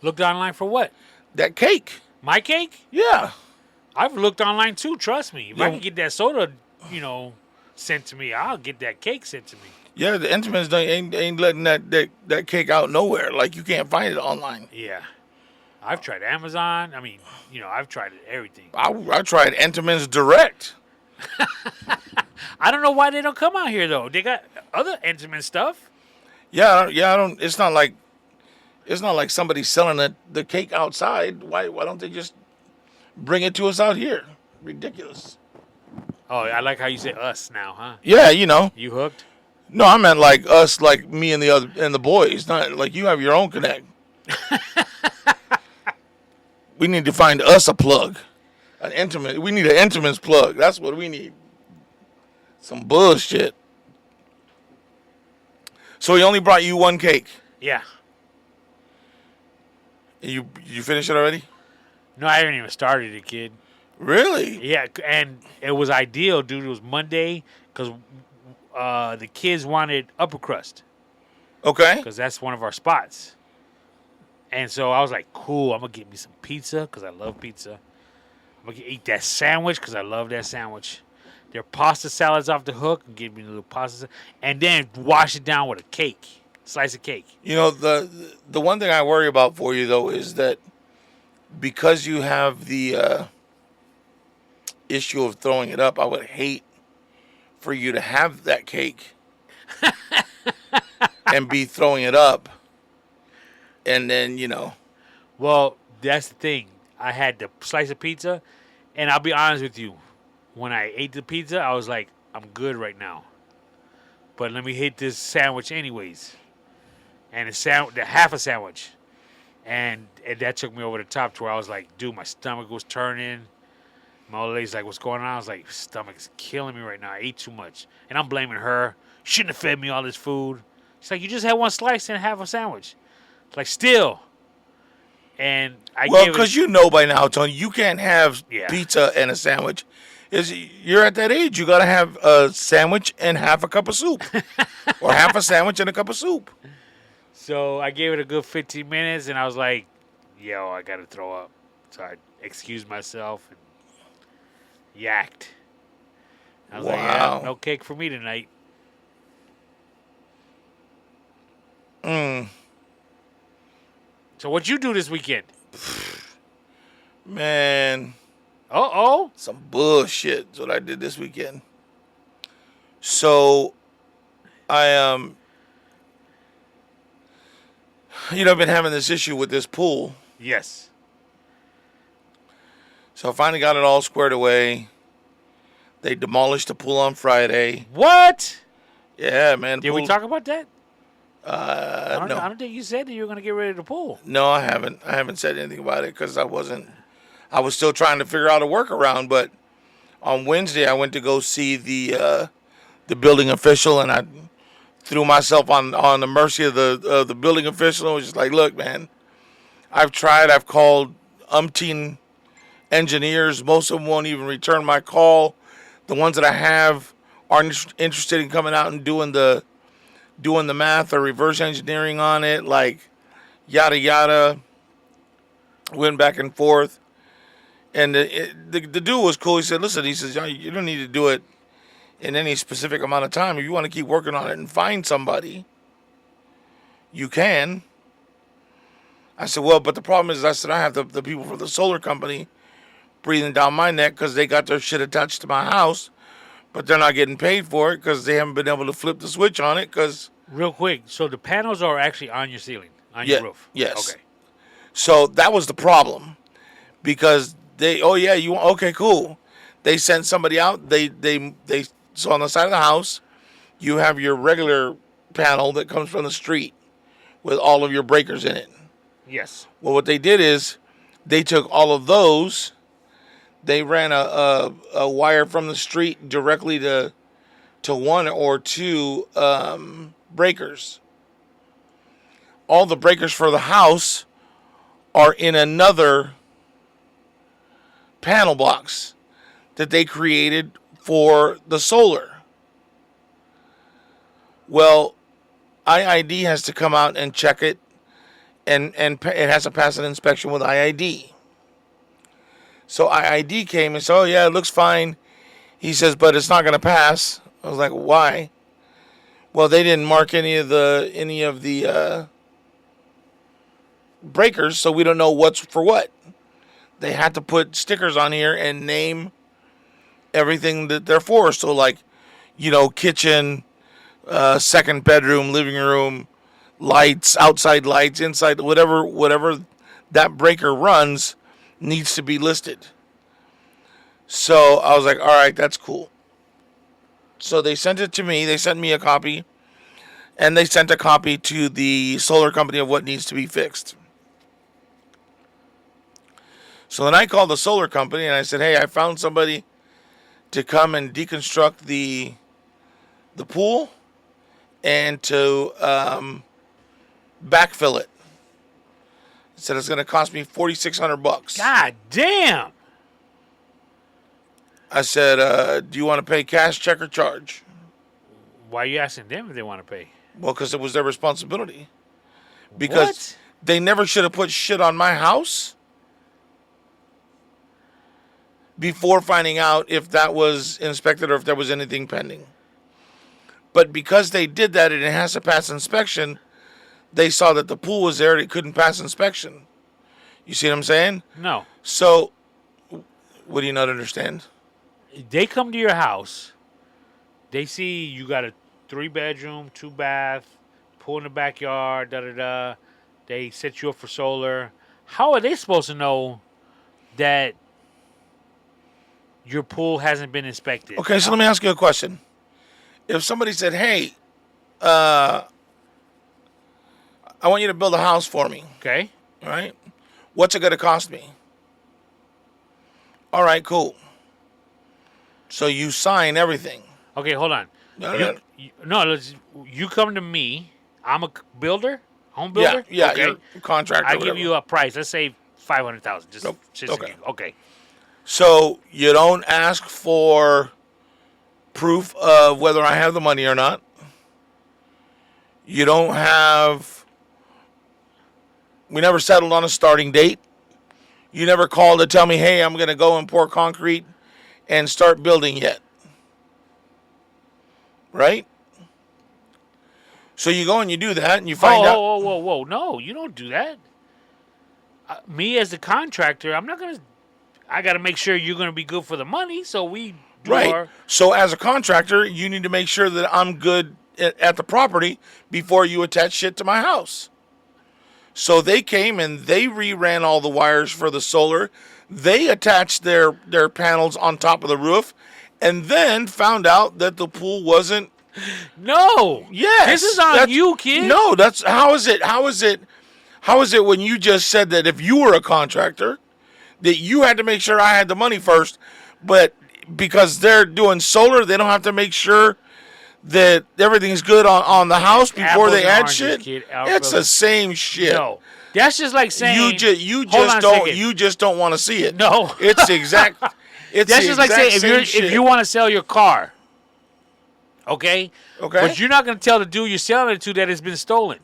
Looked online for what? That cake. My cake? Yeah. I've looked online too. Trust me. If I Yeah. can get that soda, sent to me, I'll get that cake sent to me. Yeah, the Intimates ain't letting that cake out nowhere. Like, you can't find it online. Yeah. I've tried Amazon. I mean, I've tried everything. I tried Intimates Direct. I don't know why they don't come out here, though. They got other intimate stuff. Yeah, I don't. It's not like somebody's selling the cake outside. Why don't they just bring it to us out here? Ridiculous. Oh, I like how you say us now, huh? Yeah, You hooked? No, I meant like us, like me and the boys. Not like you have your own connect. We need to find us a plug. An intimate. We need an intimates plug. That's what we need. Some bullshit. So he only brought you one cake. Yeah. You finished it already? No, I haven't even started it, kid. Really? Yeah, and it was ideal, dude. It was Monday because the kids wanted upper crust Okay. because that's one of our spots. And so I was like, cool, I'm going to get me some pizza because I love pizza. I'm going to eat that sandwich because I love that sandwich. Their pasta salads off the hook and give me a little pasta. And then wash it down with a cake, slice of cake. You know, the one thing I worry about for you, though, is that because you have the issue of throwing it up, I would hate for you to have that cake and be throwing it up. And then, Well, that's the thing. I had the slice of pizza, and I'll be honest with you. When I ate the pizza, I was like, I'm good right now. But let me hit this sandwich anyways. And the half a sandwich. And that took me over the top to where I was like, dude, my stomach was turning. My old lady's like, what's going on? I was like, stomach's killing me right now. I ate too much. And I'm blaming her. Shouldn't have fed me all this food. She's like, you just had one slice and half a sandwich. It's like, still. And well, because you know by now, Tony, you can't have Yeah. pizza and a sandwich. You're at that age. You got to have a sandwich and half a cup of soup. Or half a sandwich and a cup of soup. So I gave it a good 15 minutes, and I was like, yo, I got to throw up. So I excused myself and yacked. I was like, yeah, no cake for me tonight. So what'd you do this weekend? Man. Uh-oh. Some bullshit is what I did this weekend. So, I've been having this issue with this pool. Yes. So I finally got it all squared away. They demolished the pool on Friday. What? Yeah, man. Did we talk about that? No. I don't think you said that you were going to get rid of the pool. No, I haven't. I haven't said anything about it because I was still trying to figure out a workaround. But on Wednesday, I went to go see the building official, and I threw myself on the mercy of the building official. I was just like, look, man, I've tried. I've called umpteen engineers. Most of them won't even return my call. The ones that I have aren't interested in coming out and doing the math or reverse engineering on it, like yada yada. Went back and forth, and the dude was cool. He said, listen, he says, you don't need to do it in any specific amount of time. If you want to keep working on it and find somebody, you can. I said, well, but the problem is, I said, I have the people from the solar company breathing down my neck because they got their shit attached to my house, but they're not getting paid for it because they haven't been able to flip the switch on it. Real quick, so the panels are actually on your ceiling, on your roof? Yes. Okay. So that was the problem because okay, cool. They sent somebody out. So on the side of the house, you have your regular panel that comes from the street with all of your breakers in it. Yes. Well, what they did is they took all of those. They ran a wire from the street directly to one or two breakers. All the breakers for the house are in another panel box that they created for the solar. Well, IID has to come out and check it, and it has to pass an inspection with IID. So IID came and said, oh, yeah, it looks fine. He says, but it's not going to pass. I was like, why? Well, they didn't mark any of the breakers, so we don't know what's for what. They had to put stickers on here and name everything that they're for. So, like, kitchen, second bedroom, living room, lights, outside lights, inside, whatever that breaker runs needs to be listed. So I was like, all right, that's cool. So they sent it to me. They sent me a copy, and they sent a copy to the solar company of what needs to be fixed. So then I called the solar company and I said, "Hey, I found somebody to come and deconstruct the pool and to backfill it." He said it's going to cost me $4,600. God damn. I said, "Do you want to pay cash, check, or charge?" Why are you asking them if they want to pay? Well, because it was their responsibility. Because What? they never should have put shit on my house before finding out if that was inspected or if there was anything pending. But because they did that and it has to pass inspection, they saw that the pool was there and it couldn't pass inspection. You see what I'm saying? No. So, what do you not understand? They come to your house. They see you got a 3-bedroom, 2-bath, pool in the backyard, da-da-da. They set you up for solar. How are they supposed to know that your pool hasn't been inspected? Okay, so let me ask you a question. If somebody said, "Hey, I want you to build a house for me," Okay. all right? What's it going to cost me? All right, cool. So you sign everything. Okay, hold on. You come to me. I'm a builder, home builder. Yeah, Okay. you're a contractor. I give you a price. Let's say 500,000. Nope. Okay. Okay. So you don't ask for proof of whether I have the money or not. You don't have. We never settled on a starting date. You never called to tell me, "Hey, I'm going to go and pour concrete and start building yet." Right? So you go and you do that and you find out. Whoa. No, you don't do that. Me as the contractor, I'm not going to. I got to make sure you're going to be good for the money. So we do Right. So as a contractor, you need to make sure that I'm good at the property before you attach shit to my house. So they came and they reran all the wires for the solar. They attached their panels on top of the roof and then found out that the pool wasn't. No. Yes. This is on you, kid. No, that's how is it when you just said that if you were a contractor that you had to make sure I had the money first, but because they're doing solar, they don't have to make sure that everything's good on the house before Apples they and add oranges, shit. kid. It's the same shit. No. That's just like saying You hold on a second. just don't want to see it. No. It's the exact. It's That's the just like exact saying same shit. if you want to sell your car, okay? Okay. But you're not going to tell the dude you're selling it to that it's been stolen.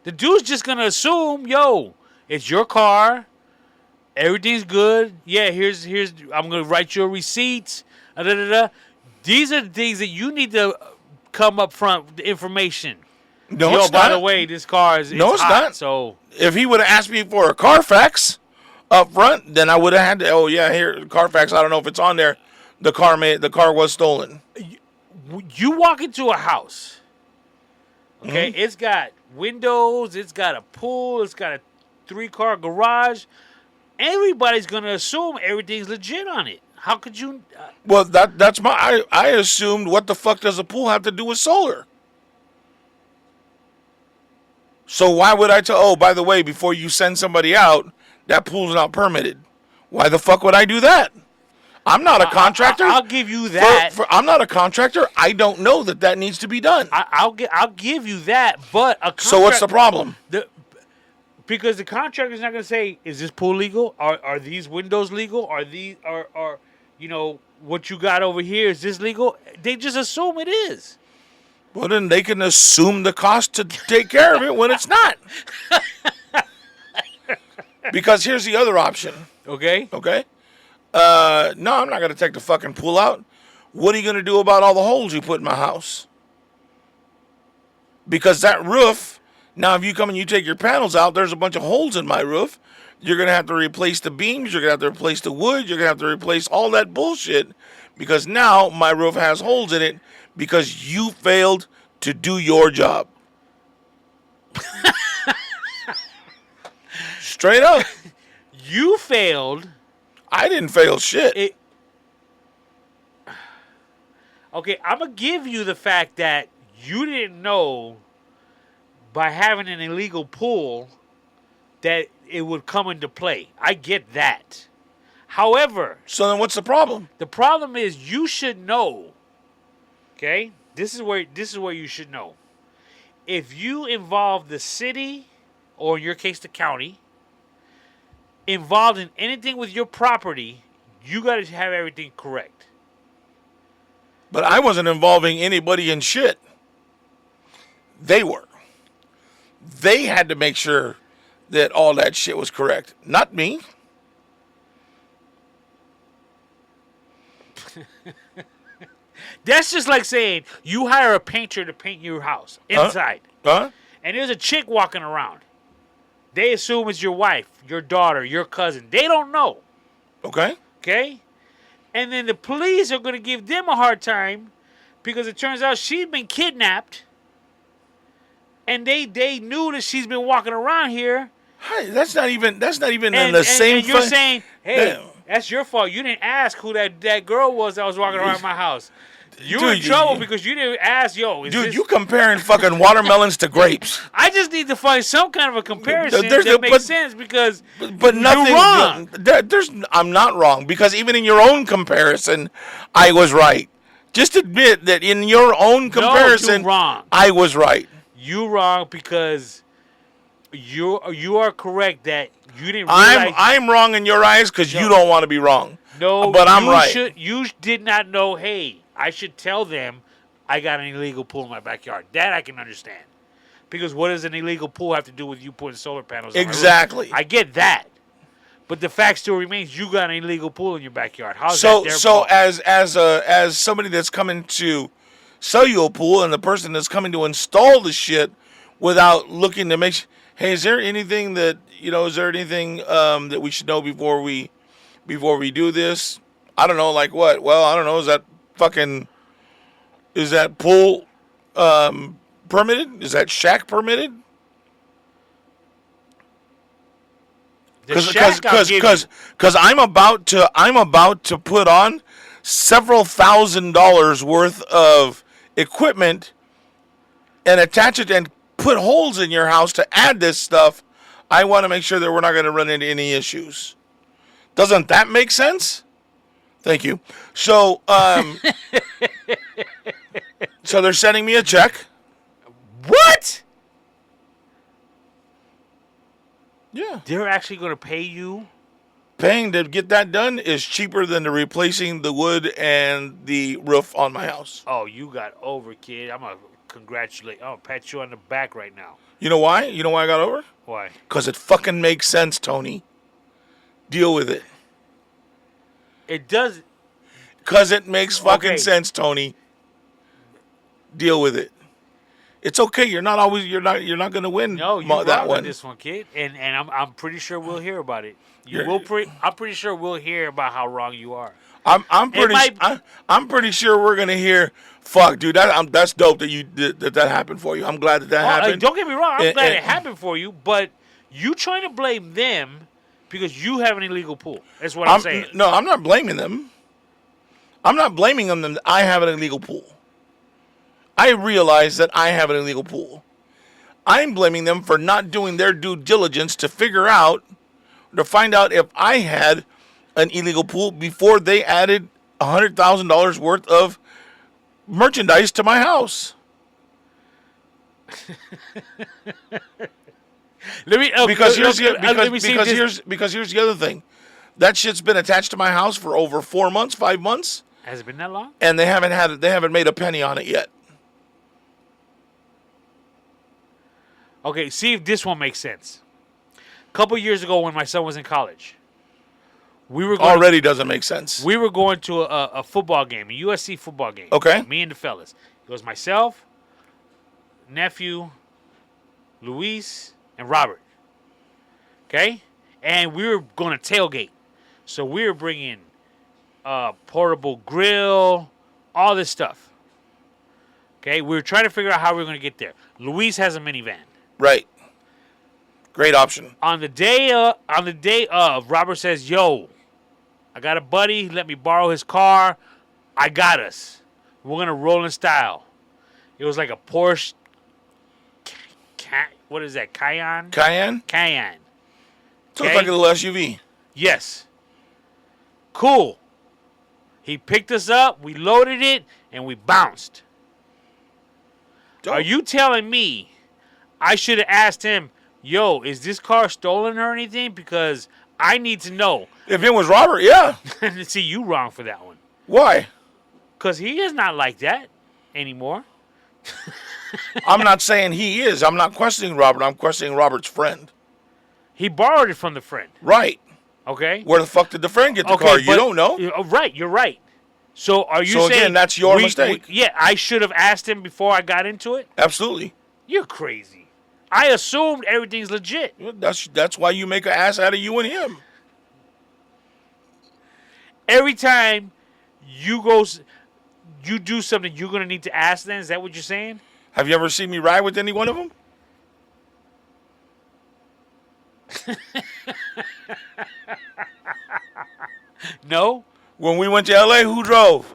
The dude's just going to assume, yo, it's your car. Everything's good. Yeah, here's. I'm going to write your receipts. These are the things that you need to come up front with the information. No, yo, it's by not. the way, this car is No, it's hot, not. So if he would have asked me for a Carfax up front, then I would have had to. Oh yeah, here Carfax. I don't know if it's on there. The car was stolen. you walk into a house. Okay, Mm-hmm. It's got windows. It's got a pool. It's got a 3-car garage. Everybody's gonna assume everything's legit on it. How could you? Well, that's my. I assumed what the fuck does a pool have to do with solar? So why would I tell? Oh, by the way, before you send somebody out, that pool's not permitted. Why the fuck would I do that? I'm not a contractor. I'll give you that. I'm not a contractor. I don't know that needs to be done. I'll give you that. But a So what's the problem? Because the contractor's not going to say, "Is this pool legal? Are these windows legal? Are what you got over here, is this legal?" They just assume it is. Well, then they can assume the cost to take care of it when it's not. Because here's the other option. Okay. Okay? No, I'm not going to take the fucking pool out. What are you going to do about all the holes you put in my house? Because that roof, now if you come and you take your panels out, there's a bunch of holes in my roof. You're going to have to replace the beams. You're going to have to replace the wood. You're going to have to replace all that bullshit. Because now my roof has holes in it because you failed to do your job. Straight up. You failed. I didn't fail shit. Okay, I'm going to give you the fact that you didn't know by having an illegal pool that it would come into play. I get that. However, So then what's the problem? the problem is you should know. Okay? This is where you should know. If you involve the city, or in your case the county, involved in anything with your property, you got to have everything correct. But I wasn't involving anybody in shit. They were. They had to make sure that all that shit was correct. Not me. That's just like saying you hire a painter to paint your house inside. Huh? And there's a chick walking around. They assume it's your wife, your daughter, your cousin. They don't know. Okay. Okay? And then the police are going to give them a hard time because it turns out she's been kidnapped. And they knew that she's been walking around here. Hi, that's not even in the same. And you're saying, hey, Damn. that's your fault. You didn't ask who that girl was that was walking around my house. You Dude, in trouble because you didn't ask, you comparing fucking watermelons to grapes. I just need to find some kind of a comparison There's that makes sense because but nothing. you're wrong. I'm not wrong because even in your own comparison, I was right. Just admit that in your own comparison, you're wrong. I was right. You wrong because you are correct that you didn't realize. I'm wrong in your eyes because you don't want to be wrong. No, but I'm right. You did not know. Hey, I should tell them I got an illegal pool in my backyard. That I can understand. Because what does an illegal pool have to do with you putting solar panels on my roof? Exactly. I get that. But the fact still remains you got an illegal pool in your backyard. How's So that their so fault? as somebody that's coming to sell you a pool and the person that's coming to install the shit without looking to make hey, is there anything that that we should know before we do this? I don't know, like what? Well, I don't know, is that pool permitted? Is that shack permitted? Because I'm about to put on several $1,000s worth of equipment and attach it and put holes in your house to add this stuff. I want to make sure that we're not going to run into any issues. Doesn't that make sense? Thank you. So, so they're sending me a check. What? Yeah. They're actually going to pay you? Paying to get that done is cheaper than the replacing the wood and the roof on my house. Oh, you got over, kid. I'm going to pat you on the back right now. You know why? You know why I got over? Why? Because it fucking makes sense, Tony. Deal with it. It does. Because it makes fucking sense, Tony. Deal with it. It's okay. You're not going to win. No, you're that wrong one. on this one, kid. And I'm pretty sure we'll hear about it. I'm pretty sure we'll hear about how wrong you are. I'm pretty sure we're gonna hear. Fuck, dude, that's dope that happened for you. I'm glad that happened. Don't get me wrong. I'm glad it happened for you, but you trying to blame them because you have an illegal pool. That's what I'm saying. No, I'm not blaming them. I'm not blaming them that I have an illegal pool. I realize that I have an illegal pool. I'm blaming them for not doing their due diligence to find out if I had an illegal pool before they added $100,000 worth of merchandise to my house. Because here's the other thing. That shit's been attached to my house for over 4 months, 5 months. Has it been that long? And they haven't made a penny on it yet. Okay, see if this one makes sense. A couple years ago when my son was in college, doesn't make sense. We were going to a football game, a USC football game. Okay. Me and the fellas. It was myself, nephew, Luis, and Robert. Okay? And we were going to tailgate. So we were bringing a portable grill, all this stuff. Okay? We were trying to figure out how we were going to get there. Luis has a minivan. Right. Great option. On the day of, Robert says, "Yo, I got a buddy. Let me borrow his car. I got us. We're gonna roll in style." It was like a Porsche. What is that? Cayenne. Cayenne. Cayenne. So it's like a little SUV. Yes. Cool. He picked us up, we loaded it, and we bounced. Dope. Are you telling me I should have asked him, yo, is this car stolen or anything? Because I need to know. If it was Robert, yeah. See, you wrong for that one. Why? Because he is not like that anymore. I'm not saying he is. I'm not questioning Robert. I'm questioning Robert's friend. He borrowed it from the friend. Right. Okay? Where the fuck did the friend get the car? You don't know. Right, you're right. So are you saying... So again, that's your mistake. Yeah, I should have asked him before I got into it? Absolutely. You're crazy. I assumed everything's legit. That's why you make an ass out of you and him. Every time you do something, you're going to need to ask them? Is that what you're saying? Have you ever seen me ride with any one of them? No. When we went to L.A., who drove?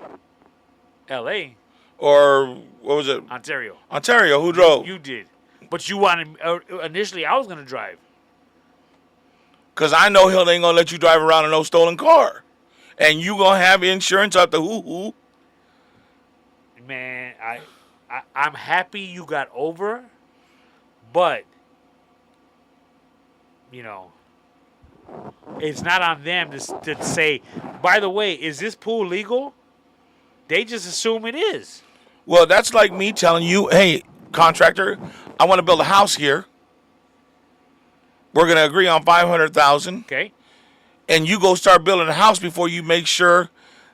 L.A. Or what was it? Ontario. Ontario, who drove? You did. But you wanted... initially, I was going to drive. Because I know he ain't going to let you drive around in no stolen car. And you going to have insurance out the hoo-hoo. Man, I'm happy you got over, but, you know, it's not on them to say, by the way, is this pool legal? They just assume it is. Well, that's like me telling you, hey, contractor, I want to build a house here. We're going to agree on $500,000. Okay. And you go start building a house before you make sure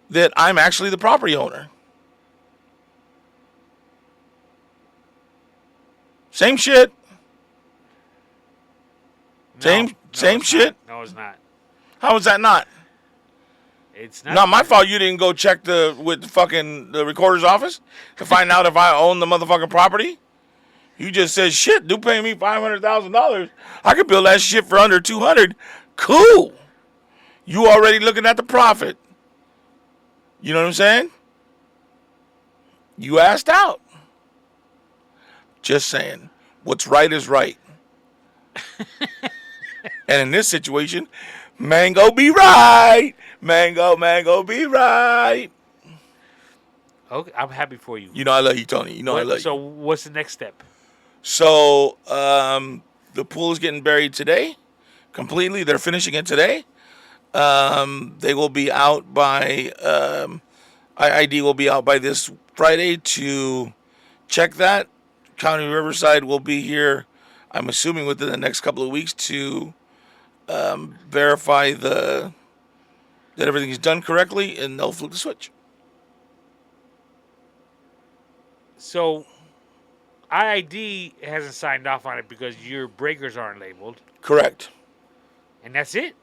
that I'm actually the property owner. Same shit. Same shit. No, it's not. How is that not? It's not. Not my fault you didn't go check with the recorder's office to find out if I own the motherfucking property. You just said, shit, dude paying me $500,000. I could build that shit for under $200,000. Cool. You already looking at the profit. You know what I'm saying? You asked out. Just saying. What's right is right. And in this situation, Mango be right. Mango be right. Okay, I'm happy for you. You know I love you, Tony. You know I love you. So what's the next step? So the pool is getting buried today. Completely. They're finishing it today. They will be out by... IID will be out by this Friday to check that. County Riverside will be here, I'm assuming within the next couple of weeks, to verify that everything is done correctly, and they'll flip the switch. So, IID hasn't signed off on it because your breakers aren't labeled. Correct. And that's it?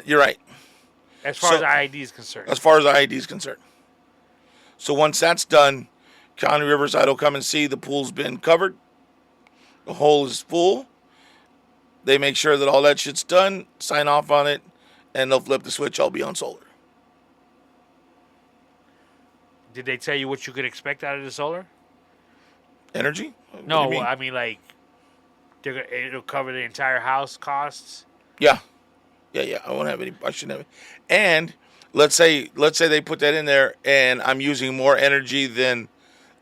You're right. As far as IID is concerned. As far as IID is concerned. So once that's done, County Riverside will come and see the pool's been covered. The hole is full. They make sure that all that shit's done, sign off on it, and they'll flip the switch. I'll be on solar. Did they tell you what you could expect out of the solar? Energy? No, I mean, like, it'll cover the entire house costs? Yeah. I won't have any. I shouldn't have any. And let's say they put that in there, and I'm using more energy than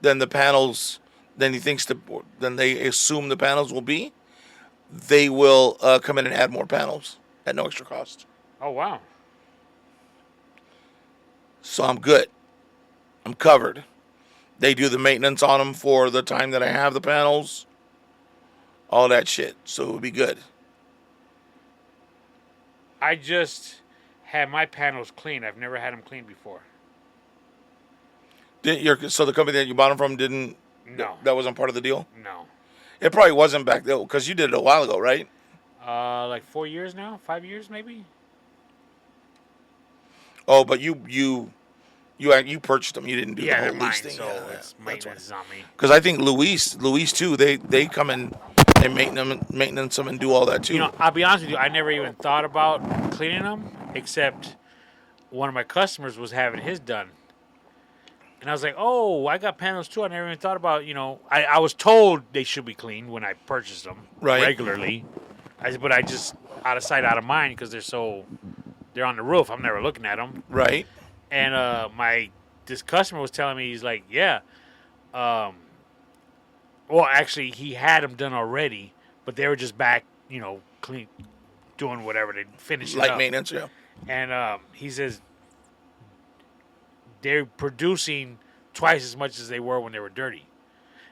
the panels than they assume the panels will be. They will come in and add more panels at no extra cost. Oh wow! So I'm good. I'm covered. They do the maintenance on them for the time that I have the panels. All that shit. So it'll be good. I just had my panels cleaned. I've never had them cleaned before. So the company that you bought them from didn't? No. That wasn't part of the deal? No. It probably wasn't back then, because you did it a while ago, right? Like 4 years now? 5 years maybe? Oh, but you purchased them. You didn't do the whole mine, lease thing. so it's maintenance on me. Because I think Luis too, they come in and maintenance them and do all that too. You know, I'll be honest with you, I never even thought about cleaning them, except one of my customers was having his done. And I was like, oh, I got panels too. I never even thought about, I was told they should be cleaned when I purchased them regularly. But I just out of sight, out of mind because they're on the roof. I'm never looking at them. Right. And this customer was telling me, he's like, yeah. Well, actually, he had them done already, but they were just back, clean, doing whatever to finish it Light up. maintenance, yeah. And he says they're producing twice as much as they were when they were dirty.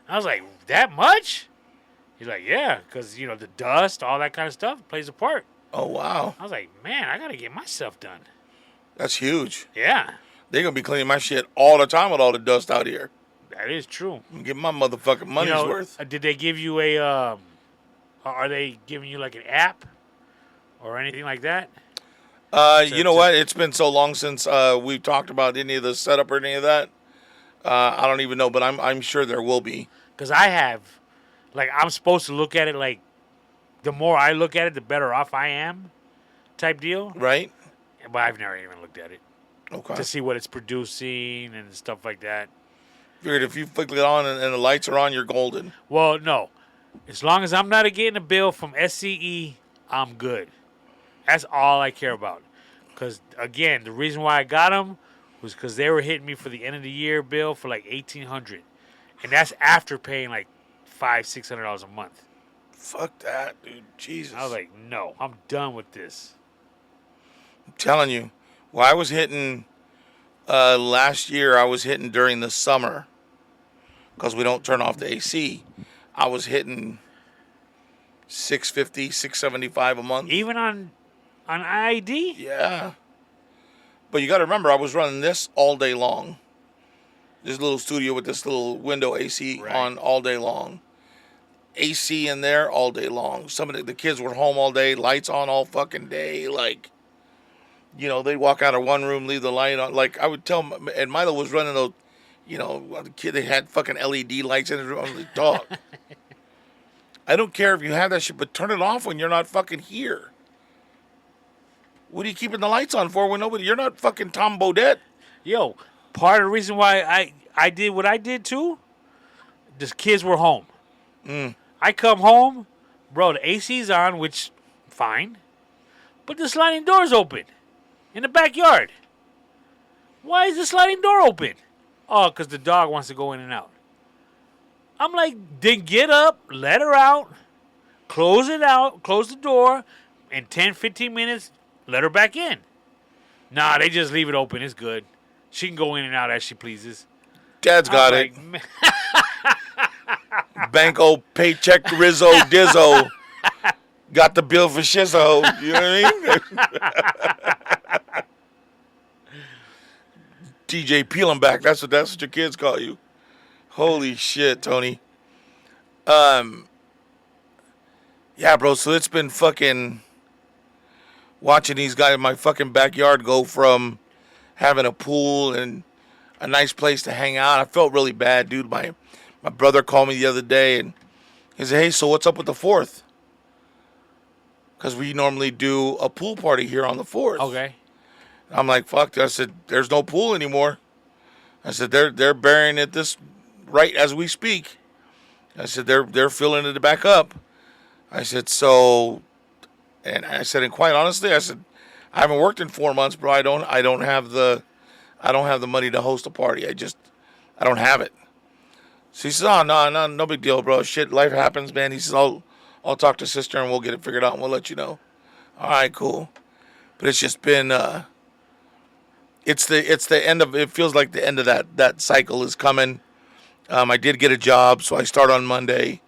I was like, that much? He's like, yeah, because, the dust, all that kind of stuff plays a part. Oh, wow. I was like, man, I got to get myself done. That's huge. Yeah. They're going to be cleaning my shit all the time with all the dust out here. That is true. Get my motherfucking money's worth. Did they give you are they giving you like an app or anything like that? You know what? It's been so long since we've talked about any of the setup or any of that. I don't even know, but I'm sure there will be. Because I have, I'm supposed to look at it like, the more I look at it, the better off I am, type deal. Right. But I've never even looked at it. Okay. To see what it's producing and stuff like that. Figured if you flick it on and the lights are on, you're golden. Well, no. As long as I'm not getting a bill from SCE, I'm good. That's all I care about. Because, again, the reason why I got them was because they were hitting me for the end of the year bill for like $1,800. And that's after paying like $500-$600 a month. Fuck that, dude. Jesus. I was like, no, I'm done with this. I'm telling you. Well, I was hitting, last year, I was hitting during the summer. Because we don't turn off the AC. I was hitting $650, $675 a month. Even on IID? Yeah. But you got to remember, I was running this all day long. This little studio with this little window AC on all day long. AC in there all day long. Some of the kids were home all day, lights on all fucking day. They'd walk out of one room, leave the light on. I would tell them, and Milo was running those, the kid, they had fucking LED lights in his room. I'm like, dog. I don't care if you have that shit, but turn it off when you're not fucking here. What are you keeping the lights on for when you're not fucking Tom Bodette? Yo, part of the reason why I did what I did too, the kids were home. I come home, bro, the AC's on, which, fine. But the sliding door's open in the backyard. Why is the sliding door open? Oh, because the dog wants to go in and out. I'm like, then get up, let her out, close it out, close the door, in 10, 15 minutes, let her back in. Nah, they just leave it open. It's good. She can go in and out as she pleases. Dad's got it. Banco, paycheck, Rizzo, Dizzo. Got the bill for Shizzo. You know what I mean? TJ Peeling back. That's what your kids call you. Holy shit, Tony. Yeah, bro. So it's been fucking watching these guys in my fucking backyard go from having a pool and a nice place to hang out. I felt really bad, dude. My brother called me the other day and he said, hey, so what's up with the 4th? Because we normally do a pool party here on the 4th. Okay. I'm like, fuck. I said, there's no pool anymore. I said, they're burying it this right as we speak. I said, they're filling it back up. I said, and I said, and quite honestly, I said, I haven't worked in 4 months, bro. I don't have the money to host a party. I don't have it. So he says, oh, no big deal, bro. Shit, life happens, man. He says, I'll talk to sister and we'll get it figured out and we'll let you know. All right, cool. But it's just been, it's the end of, it feels like the end of that cycle is coming. I did get a job, so I start on Monday.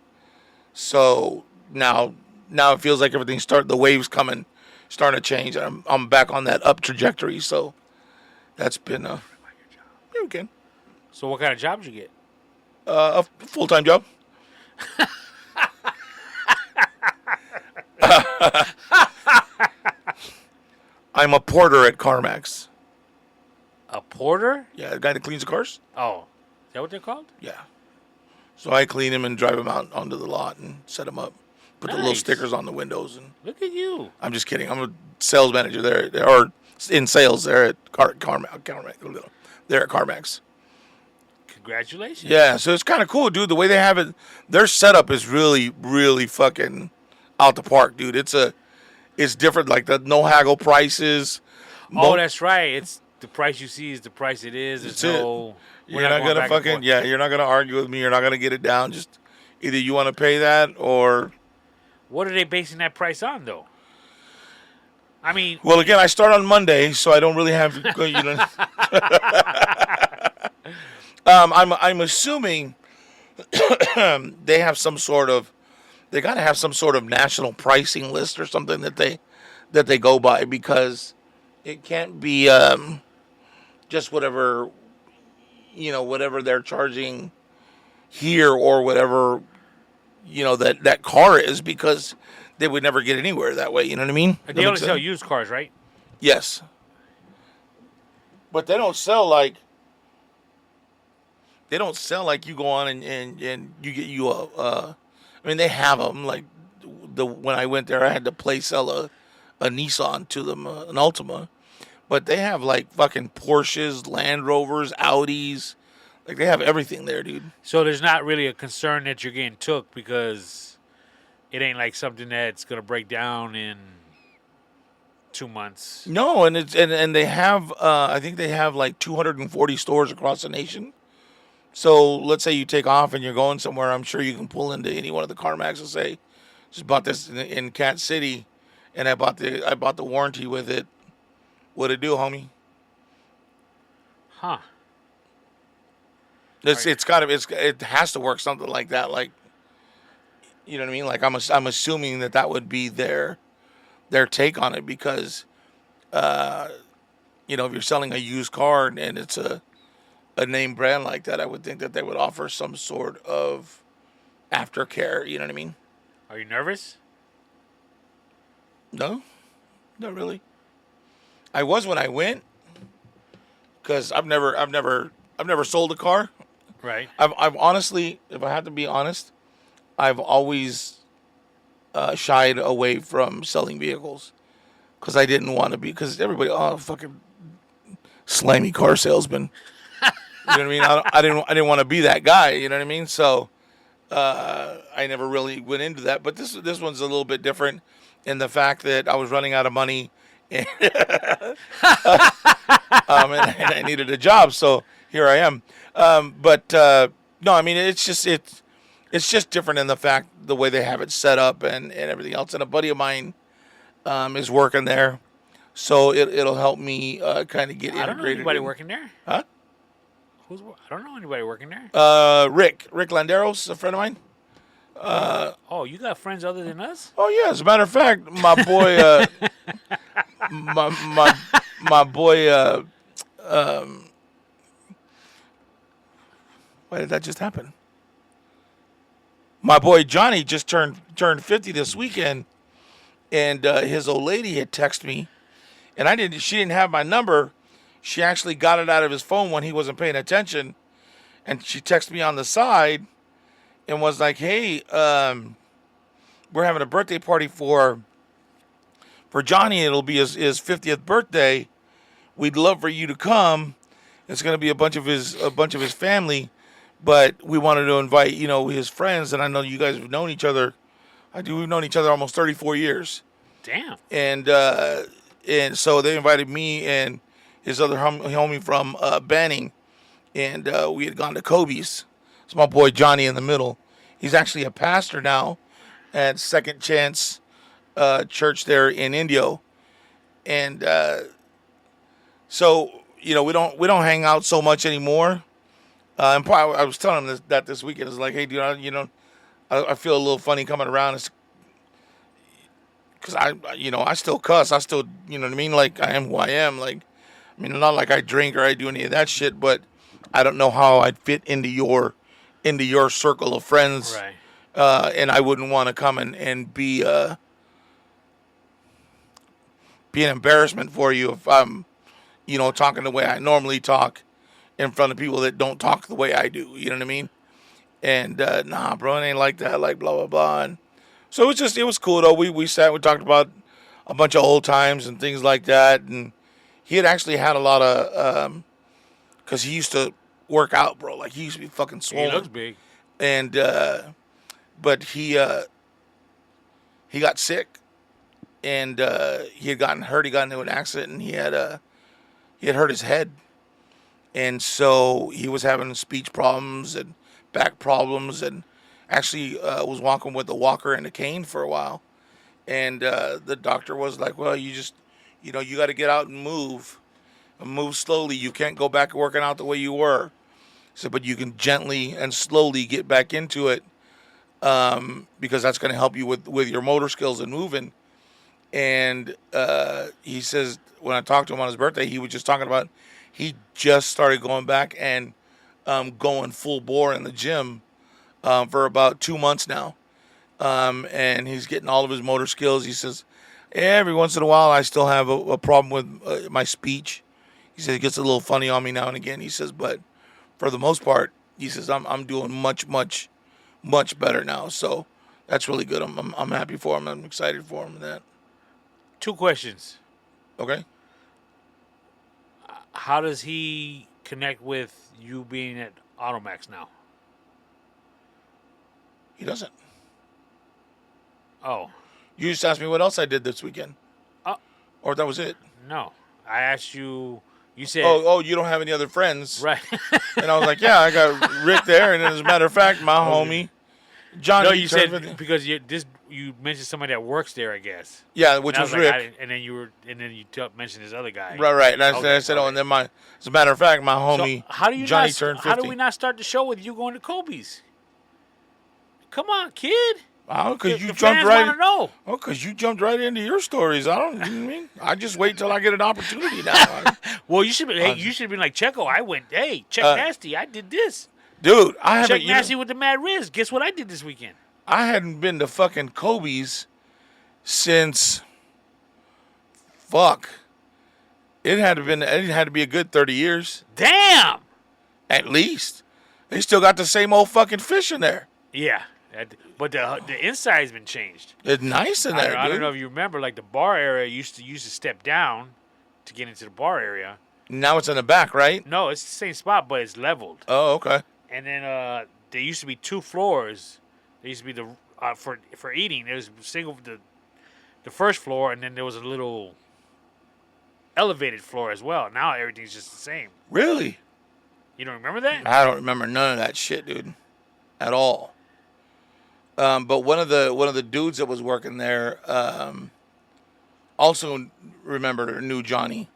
So now it feels like the waves starting to change. I'm back on that up trajectory. So that's been okay. So what kind of job did you get? A full-time job. I'm a porter at CarMax. A porter? Yeah, the guy that cleans the cars. Oh, is that what they're called? Yeah. So I clean him and drive him out onto the lot and set him up. Put the little stickers on the windows. And look at you. I'm just kidding. I'm a sales manager there, or in sales there at CarMax. There at CarMax. Congratulations. Yeah, so it's kind of cool, dude. The way they have it, their setup is really, really fucking out the park, dude. It's different. Like the no haggle prices. Oh, that's right. It's the price you see is the price it is. There's That's it. no. We're You're not not going gonna back and fucking forth. You're not gonna argue with me. You're not gonna get it down. Just either you want to pay that or. What are they basing that price on, though? I mean, Well, again, I start on Monday, so I don't really have you know. I'm assuming they have some sort of they got to have some sort of national pricing list or something that they go by, because it can't be just whatever whatever they're charging here, or whatever that car is, because they would never get anywhere that way. You know what I mean? That they only makes sell sense? used cars, right? Yes, but they don't sell like you go on and you get you a. I mean, they have them like when I went there, I had to play sell a Nissan to them, an Altima, but they have like fucking Porsches, Land Rovers, Audis, like they have everything there, dude. So there's not really a concern that you're getting took because it ain't like something that's gonna break down in 2 months. No, and and they have I think they have like 240 stores across the nation. So let's say you take off and you're going somewhere, I'm sure you can pull into any one of the CarMax and say, "Just bought this in Cat City, and I bought the warranty with it. What'd it do, homie?" Huh. It has to work something like that. Like, you know what I mean? Like I'm assuming that would be their take on it, because if you're selling a used car and it's a name brand like that, I would think that they would offer some sort of aftercare. You know what I mean? Are you nervous? No, not really. I was when I went, because I've never sold a car. Right. I've honestly, if I have to be honest, I've always shied away from selling vehicles, because I didn't want to be, because everybody, oh, fucking slimy car salesman. You know what I mean? I didn't want to be that guy. You know what I mean? So I never really went into that. But this one's a little bit different in the fact that I was running out of money, and, and I needed a job. So here I am. But no, I mean it's just different in the fact the way they have it set up and everything else. And a buddy of mine is working there, so it'll help me kind of get integrated. I don't know anybody working there. Huh? I don't know anybody working there. Rick Landeros, a friend of mine. Oh, you got friends other than us? Oh yeah, as a matter of fact, my boy, my boy. Why did that just happen? My boy Johnny just turned 50 this weekend, and his old lady had texted me, and she didn't have my number. She actually got it out of his phone when he wasn't paying attention, and she texted me on the side and was like, "Hey, we're having a birthday party for Johnny. It'll be his 50th birthday. We'd love for you to come. It's going to be a bunch of his family, but we wanted to invite his friends. And I know you guys have known each other. We've known each other almost 34 years. Damn. And so they invited me and his other homie from Banning, and we had gone to Kobe's. It's my boy Johnny in the middle. He's actually a pastor now at Second Chance Church there in Indio, and so we don't hang out so much anymore. And I was telling him that this weekend. It's like, hey, dude, I feel a little funny coming around. It's because I still cuss. I still, you know what I mean? Like, I am who I am. Like, I mean, not like I drink or I do any of that shit, but I don't know how I'd fit into your circle of friends. Right. And I wouldn't want to come and be an embarrassment for you if I'm, talking the way I normally talk in front of people that don't talk the way I do. You know what I mean? And nah, bro, it ain't like that. Like blah blah blah. And so it was cool though. We sat, we talked about a bunch of old times and things like that. And he had actually had a lot of because he used to work out, bro. Like, he used to be fucking swollen. He looks big. And but he he got sick, and he had gotten hurt. He got into an accident, and he had hurt his head, and so he was having speech problems and back problems, and actually was walking with a walker and a cane for a while. And the doctor was like, "Well, you got to get out and move slowly. You can't go back working out the way you were." So, but you can gently and slowly get back into it, because that's going to help you with your motor skills and moving. And he says when I talked to him on his birthday, he was just talking about he just started going back and going full bore in the gym for about 2 months now. And he's getting all of his motor skills. He says, every once in a while I still have a problem with my speech. He says it gets a little funny on me now and again. He says, but for the most part, he says I'm doing much, much, much better now. So that's really good. I'm happy for him. I'm excited for him and that. 2 questions. Okay. How does he connect with you being at Automax now? He doesn't. Oh. You just asked me what else I did this weekend. Or that was it. No. I asked you. You said. Oh, you don't have any other friends. Right. And I was like, yeah, I got Rick there. And as a matter of fact, my homie, Johnny. No, you said because you mentioned somebody that works there, I guess. Yeah, which was Rick. And then you mentioned this other guy. Right. And I said, and then as a matter of fact, my homie, so how do you Johnny turned 50. How do we not start the show with you going to Kobe's? Come on, kid. Oh, because you the jumped fans right. Want to know. Oh, because you jumped right into your stories. I don't. You know what I mean, I just wait till I get an opportunity now. Well, you should be. Hey, you should have been like Checo. I went. Hey, check Nasty. I did this. Dude, I haven't. Check Nasty with the Mad Riz. Guess what I did this weekend? I hadn't been to fucking Kobe's since. Fuck. It had to be a good 30 years. Damn. At least. They still got the same old fucking fish in there. Yeah. But the inside's been changed. It's nice in there, dude. I don't know if you remember, like the bar area used to step down to get into the bar area. Now it's in the back, right? No, it's the same spot, but it's leveled. Oh, okay. And then there used to be 2 floors. There used to be the for eating. There was the first floor, and then there was a little elevated floor as well. Now everything's just the same. Really? You don't remember that? I don't remember none of that shit, dude, at all. But one of the dudes that was working there also knew Johnny,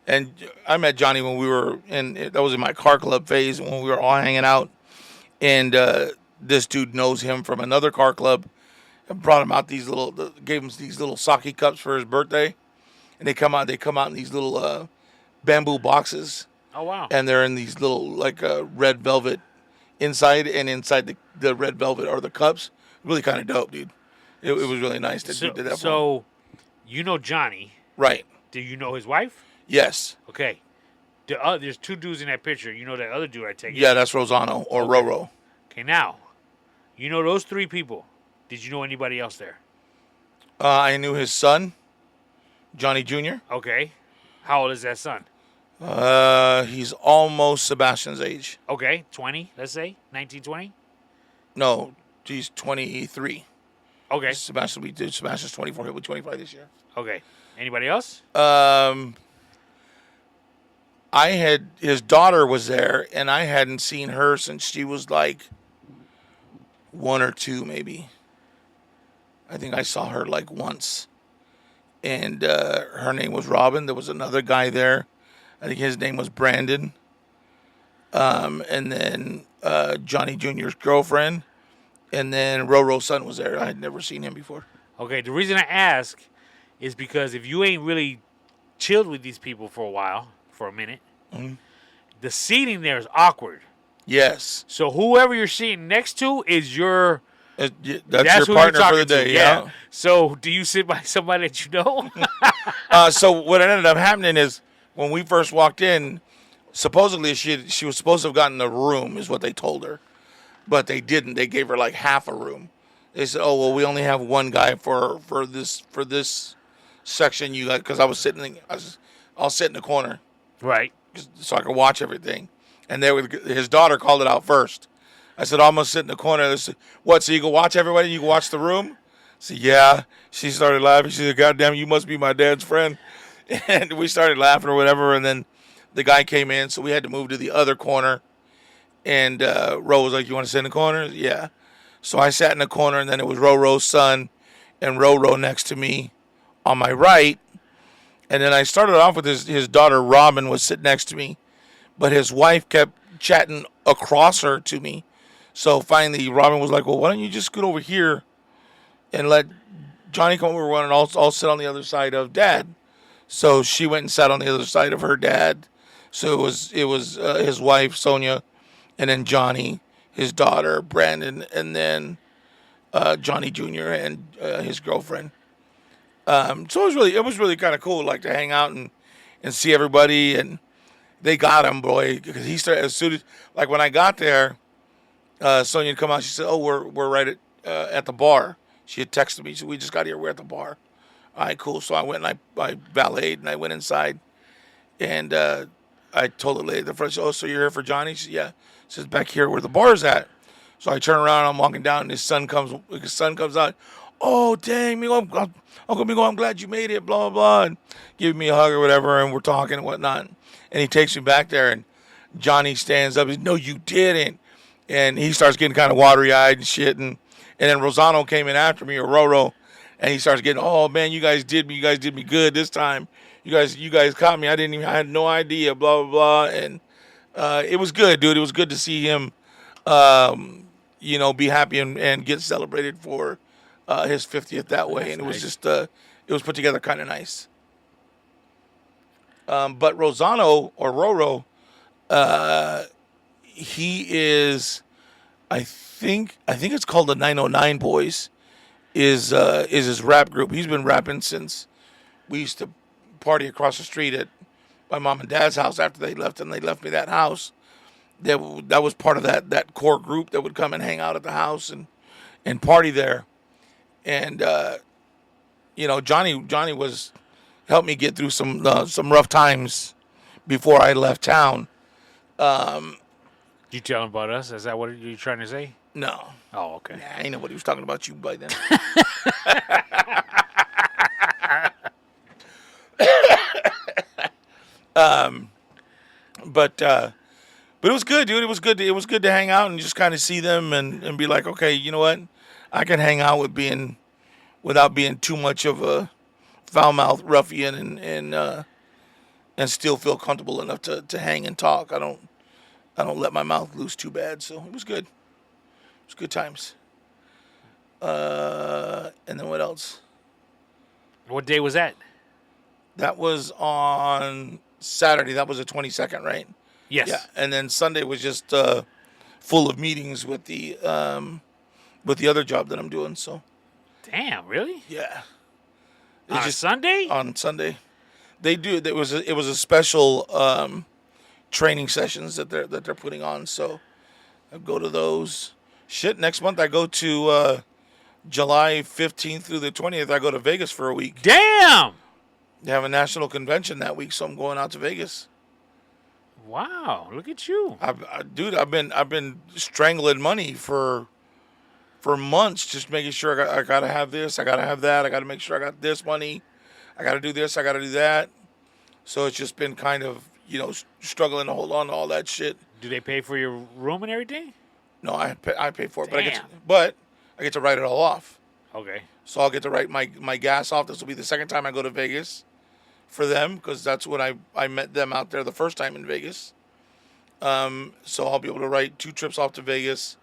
and I met Johnny when we were that was in my car club phase when we were all hanging out, and this dude knows him from another car club, and brought him out gave him these little sake cups for his birthday, and they come out in these little bamboo boxes. Oh wow! And they're in these little like red velvet inside, and inside the red velvet are the cups. Really kind of dope, dude. It was really nice that you did that. So, you know Johnny, right? Do you know his wife? Yes. Okay. There's 2 dudes in that picture. You know that other dude I take it? Yeah, that's Rosano or okay. Roro. Okay, now, you know those 3 people. Did you know anybody else there? I knew his son, Johnny Jr. Okay. How old is that son? He's almost Sebastian's age. Okay, 20, let's say, 19, 20? No, he's 23. Okay. Sebastian's 24. He'll be 25 this year. Okay. Anybody else? His daughter was there, and I hadn't seen her since she was like 1 or 2, maybe. I think I saw her like once. And her name was Robin. There was another guy there. I think his name was Brandon. And then Johnny Jr.'s girlfriend. And then Roro's son was there. I had never seen him before. Okay, the reason I ask is because if you ain't really chilled with these people for a minute, the seating there is awkward. Yes. So whoever you're sitting next to is your... That's your partner for the day, yeah. So do you sit by somebody that you know? So what ended up happening is when we first walked in, supposedly she was supposed to have gotten a room, is what they told her. But they didn't. They gave her like half a room. They said, "Oh well, we only have one guy for this section. You got," because I'll sit in the corner, right, so I could watch everything. And his daughter called it out first. I said, "I'm gonna sit in the corner." They said, "What? So you can watch everybody? You can watch the room?" So yeah, she started laughing. She said, "God damn, you must be my dad's friend." And we started laughing or whatever. And then the guy came in, so we had to move to the other corner. And Ro was like, "You want to sit in the corner?" Yeah. So I sat in the corner, and then it was Ro's son and Ro next to me on my right. And then I started off with his daughter Robin was sitting next to me, but his wife kept chatting across her to me. So finally, Robin was like, "Well, why don't you just scoot over here and let Johnny come over and I'll sit on the other side of Dad." So she went and sat on the other side of her dad. So it was his wife Sonia, and then Johnny, his daughter Brandon, and then Johnny Jr. and his girlfriend. So it was really kind of cool, like to hang out and see everybody, and they got him, boy, because he started as soon as like when I got there, Sonia had come out. She said, "Oh, we're right at the bar." She had texted me. She said, "We just got here. We're at the bar." All right, cool. So I went and I valeted and I went inside and I told the lady at the front, "Oh, so you're here for Johnny?" She said, "Yeah." She says, "Back here where the bar's at." So I turn around, I'm walking down, and his son comes out. "Oh, dang, Mingo, Uncle Mingo, I'm glad you made it, blah, blah, blah, and give me a hug or whatever, and we're talking and whatnot. And he takes me back there, and Johnny stands up. He says, "No, you didn't." And he starts getting kind of watery-eyed and shit, and then Rosano came in after me, or Roro, and he starts getting, "Oh, man, you guys did me good this time. You guys caught me. I had no idea, blah, blah, blah." And it was good, dude. It was good to see him be happy and get celebrated for his 50th that way. That's And it was nice. just, it was put together kind of nice. But Rosano or Roro, he is, I think it's called the 909 Boys, is his rap group. He's been rapping since we used to party across the street at my mom and dad's house after they left, and they left me that house. That was part of that core group that would come and hang out at the house and party there. And Johnny was helped me get through some rough times before I left town. Um, You tell him about us? Is that what you're trying to say? no, Oh, okay. nah, I ain't know what he was talking about you by then. But it was good, dude. It was good. It was good to hang out and just kind of see them and be like, okay, you know what? I can hang out without being too much of a foul mouthed ruffian and still feel comfortable enough to hang and talk. I don't let my mouth loose too bad. So it was good. It was good times. And then what else? What day was that? That was on Saturday. That was the 22nd, right? Yes. Yeah. And then Sunday was just full of meetings with the other job that I'm doing. So Damn, really? yeah, On it's a just Sunday? on Sunday. They do. It was a special training sessions that they're putting on. So I go to those. Shit, next month I go to July 15th through the 20th. I go to Vegas for a week. Damn! They have a national convention that week, so I'm going out to Vegas. Wow, look at you. Dude, I've been strangling money for months, just making sure I gotta have this, I gotta have that, I gotta make sure I got this money, I gotta do this, I gotta do that. So it's just been kind of struggling to hold on to all that shit. Do they pay for your room and everything? No, I pay for it, Damn. but I get to write it all off. Okay. So I'll get to write my gas off. This will be the second time I go to Vegas for them because that's when I met them out there the first time in Vegas. So I'll be able to write 2 trips off to Vegas.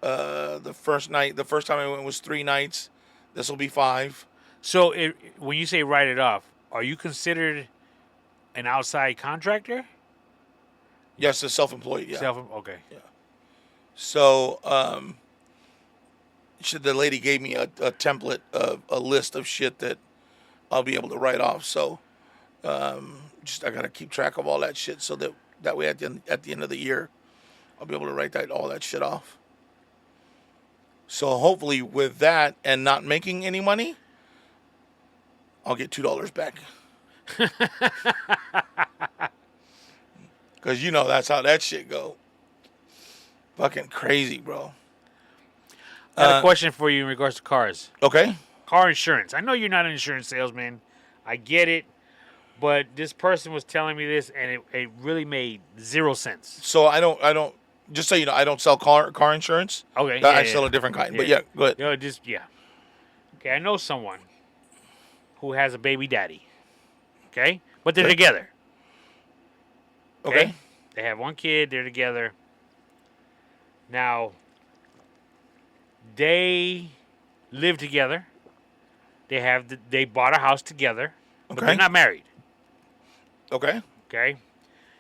The first time I went was 3 nights. This will be 5. So when you say write it off, are you considered an outside contractor? Yes, it's self-employed. Yeah. Okay. So the lady gave me a template of a list of shit that I'll be able to write off. So just I gotta keep track of all that shit so that way at the end of the year I'll be able to write all that shit off. So hopefully with that and not making any money, I'll get $2 back. Cause that's how that shit go. Fucking crazy, bro. I got a question for you in regards to cars. Okay. car insurance. I know you're not an insurance salesman. I get it. But this person was telling me this, and it really made zero sense. So I don't. Just so you know, I don't sell car insurance. Okay, I sell a different kind. But yeah, go ahead. Okay, I know someone who has a baby daddy. Okay, but they're together. Okay. They have one kid. They're together. Now, they live together. They bought a house together, but they're not married. Okay. Okay.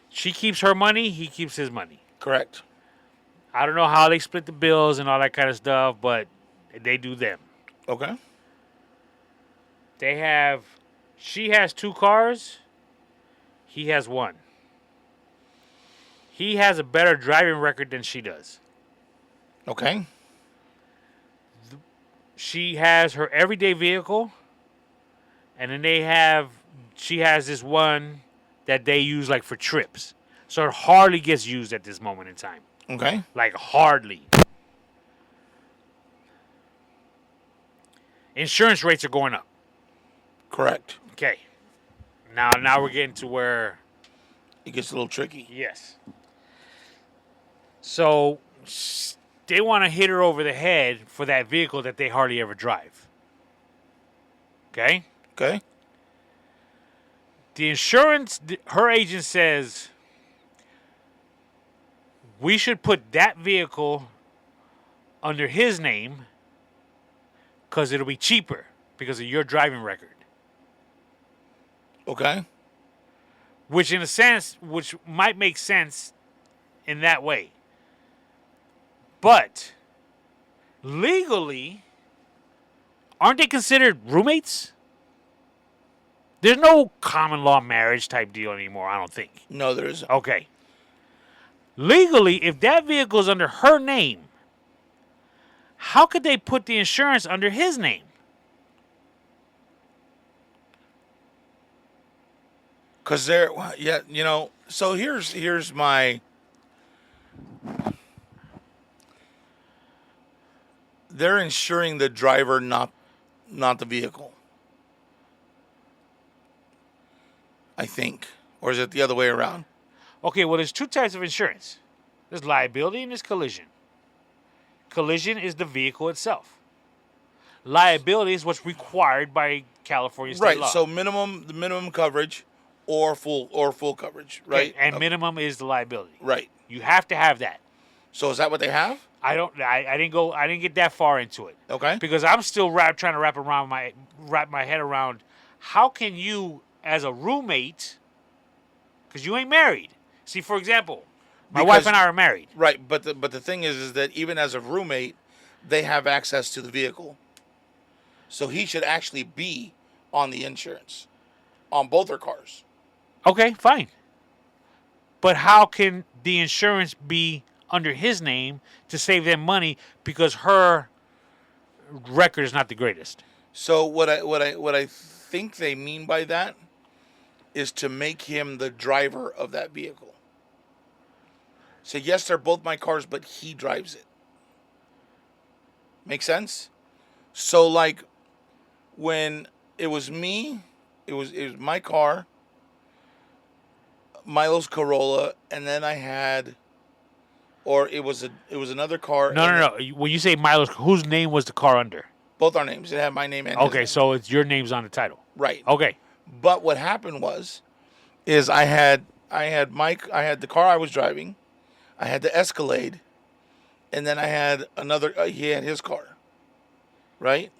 She keeps her money. He keeps his money. Correct. I don't know how they split the bills and all that kind of stuff, but they do them. Okay. She has 2 cars. He has 1. He has a better driving record than she does. Okay. She has her everyday vehicle, and then she has this one that they use like for trips. So it hardly gets used at this moment in time. Okay. Like hardly. Insurance rates are going up. Correct. Okay. Now we're getting to where it gets a little tricky. Yes. So they want to hit her over the head for that vehicle that they hardly ever drive. Okay? Okay. The insurance, her agent says, we should put that vehicle under his name because it'll be cheaper because of your driving record. Okay. Which might make sense in that way. But legally, aren't they considered roommates? There's no common law marriage type deal anymore, I don't think. No, there isn't. Okay. Legally, if that vehicle is under her name, how could they put the insurance under his name? Because so here's my... They're insuring the driver, not the vehicle. I think. Or is it the other way around? Okay, well, there's 2 types of insurance. There's liability and there's collision. Collision is the vehicle itself. Liability is what's required by California state law. Right, so the minimum coverage or full coverage, right? Okay, and minimum is the liability. Right. You have to have that. So is that what they have? I didn't get that far into it. Okay. Because I'm still trying to wrap my head around how can you, as a roommate, because you ain't married. See, for example, my wife and I are married. Right, but the thing is that even as a roommate, they have access to the vehicle. So he should actually be on the insurance on both their cars. Okay, fine. But how can the insurance be under his name to save them money because her record is not the greatest? So what I think they mean by that is to make him the driver of that vehicle. So yes, they're both my cars, but he drives it. Make sense? So like when it was me, it was my car, Milo's Corolla, and then I had, or it was another car. No. When you say Milo's, whose name was the car under? Both our names. It had my name and his okay, name. So it's your name's on the title. Right. Okay. But what happened is I had the car I was driving, I had the Escalade, and then I had another. He had his car. Right.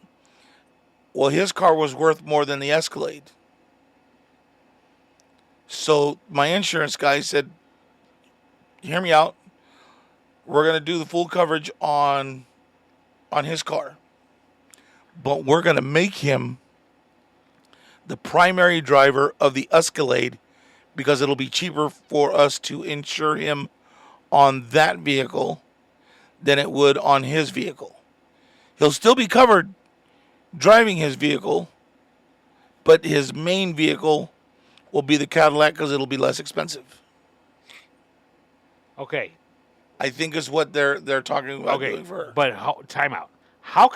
Well, his car was worth more than the Escalade. So my insurance guy said, "Hear me out. We're gonna do the full coverage on his car, but we're gonna make him the primary driver of the Escalade because it'll be cheaper for us to insure him on that vehicle than it would on his vehicle. He'll still be covered driving his vehicle, but his main vehicle will be the Cadillac because it'll be less expensive." Okay. I think is what they're talking about doing for her. But time out. How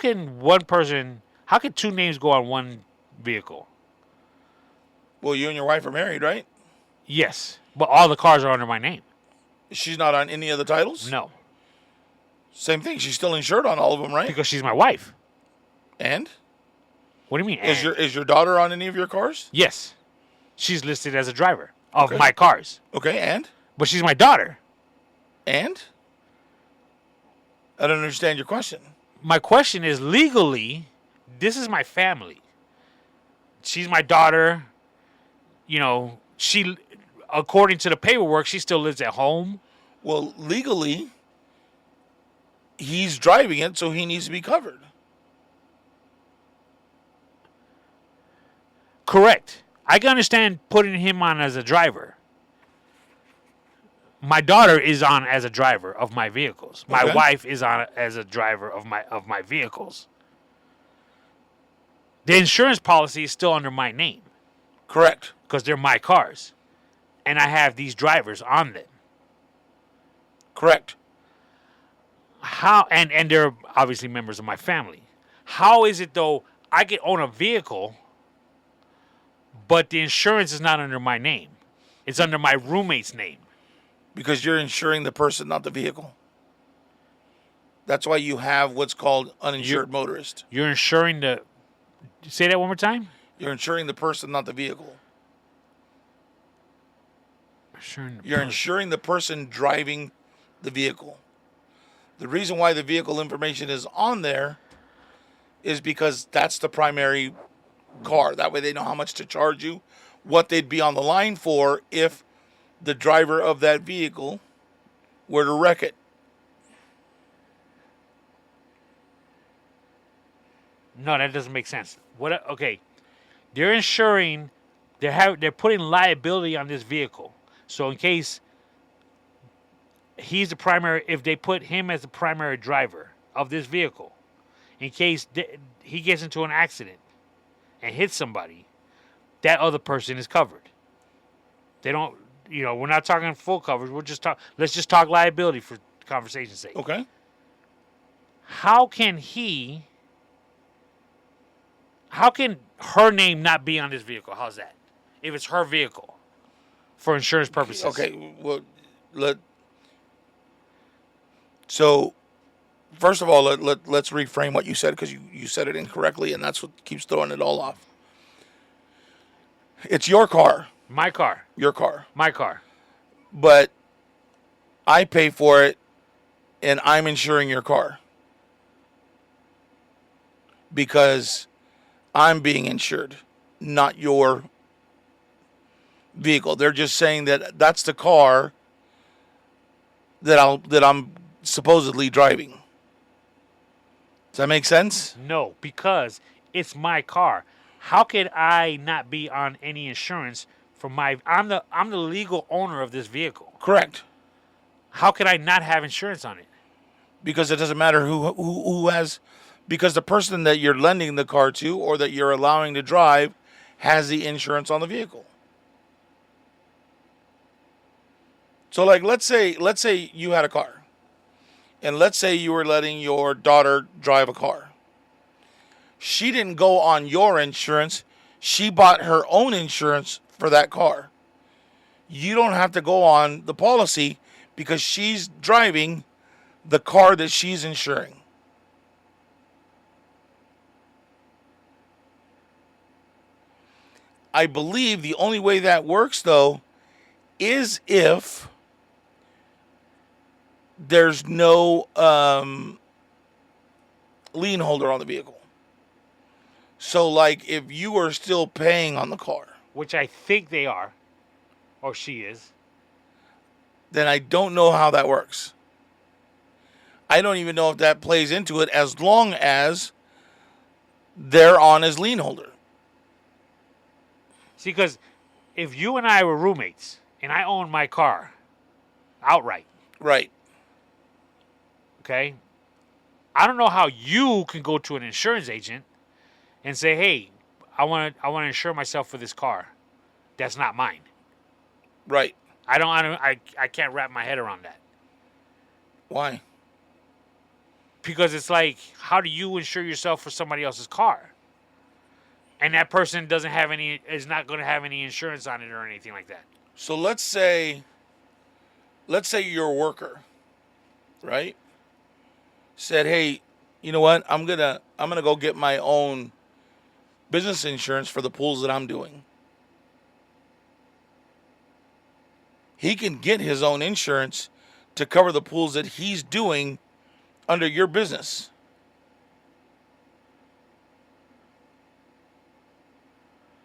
How could two names go on one vehicle? Well, you and your wife are married, right? Yes, but all the cars are under my name. She's not on any of the titles? No, Same thing. She's still insured on all of them, right? because she's my wife. And? What do you mean? Is your daughter on any of your cars? Yes, she's listed as a driver of Okay. my cars, Okay, and? but she's my daughter. And? I don't understand your question. My question is, legally, this is my family. She's my daughter. You know, she, according to the paperwork, she still lives at home. Well, legally, he's driving it, so he needs to be covered. Correct. I can understand putting him on as a driver. My daughter is on as a driver of my vehicles. My Okay. wife is on as a driver of my vehicles. The insurance policy is still under my name Correct. because they're my cars, and I have these drivers on them. Correct. How and they're obviously members of my family. How is it though I can own a vehicle, but the insurance is not under my name? It's under my roommate's name. Because you're insuring the person, not the vehicle. That's why you have what's called uninsured motorist. You're insuring the. Say that one more time. You're insuring the person, not the vehicle. You're insuring the person driving the vehicle. The reason why the vehicle information is on there is because that's the primary car. That way they know how much to charge you, what they'd be on the line for if the driver of that vehicle were to wreck it. No, that doesn't make sense. What? Okay, they're insuring. They're putting liability on this vehicle. So in case he's the primary, if they put him as the primary driver of this vehicle, in case he gets into an accident and hits somebody, that other person is covered. They don't. You know, we're not talking full coverage. Let's just talk liability for conversation's sake. Okay? How can her name not be on this vehicle? How's that? If it's her vehicle for insurance purposes. Okay, well, so first of all, let's reframe what you said because you said it incorrectly, and that's what keeps throwing it all off. It's your car. My car. Your car. My car. But I pay for it, and I'm insuring your car because I'm being insured, not your vehicle. They're just saying that that's the car that I'm supposedly driving. Does that make sense? No, because it's my car. How could I not be on any insurance for my? I'm the legal owner of this vehicle. Correct. How could I not have insurance on it? Because it doesn't matter who has, because the person that you're lending the car to or that you're allowing to drive has the insurance on the vehicle. So like let's say you had a car. And let's say you were letting your daughter drive a car. She didn't go on your insurance. She bought her own insurance for that car. You don't have to go on the policy because she's driving the car that she's insuring. I believe the only way that works, though, is if there's no lien holder on the vehicle. So, like, if you are still paying on the car, Which I think they are, or she is. then I don't know how that works. I don't even know if that plays into it as long as they're on as lien holder. See, because if you and I were roommates and I owned my car outright, Right. okay, I don't know how you can go to an insurance agent and say, "Hey, I want to insure myself for this car. That's not mine." Right. I can't wrap my head around that. Why? Because it's like, how do you insure yourself for somebody else's car? and that person is not going to have any insurance on it or anything like that. So let's say your worker, right, said, "Hey, you know what? I'm gonna go get my own business insurance for the pools that I'm doing." He can get his own insurance to cover the pools that he's doing under your business.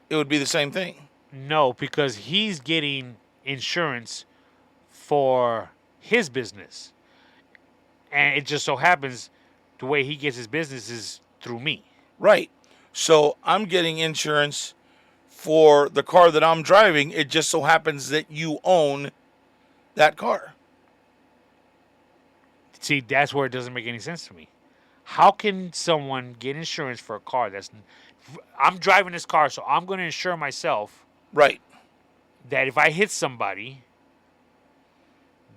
It would be the same thing. No, because he's getting insurance for his business. And it just so happens the way he gets his business is through me. Right. So I'm getting insurance for the car that I'm driving. It just so happens that you own that car. See, that's where it doesn't make any sense to me. How can someone get insurance for a car I'm driving this car, so I'm going to insure myself Right. that if I hit somebody,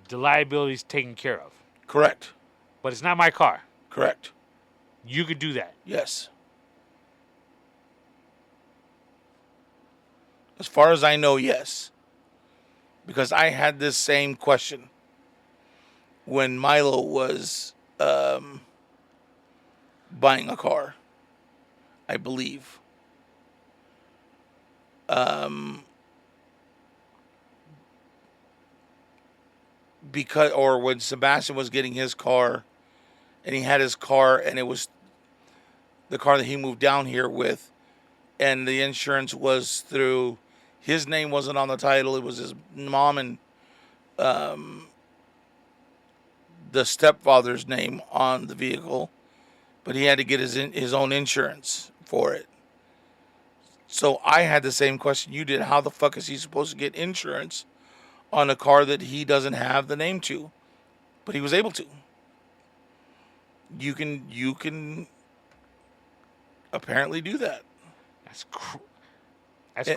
the liability is taken care of. Correct. But it's not my car. Correct. You could do that. Yes. As far as I know, yes. Because I had this same question when Milo was buying a car, I believe. Or when Sebastian was getting his car, and he had his car, and it was the car that he moved down here with, and the insurance was through his name, wasn't on the title. It was his mom and the stepfather's name on the vehicle, but he had to get his own insurance for it. So I had the same question you did. How the fuck is he supposed to get insurance on a car that he doesn't have the name to? But he was able to. You can apparently do that. That's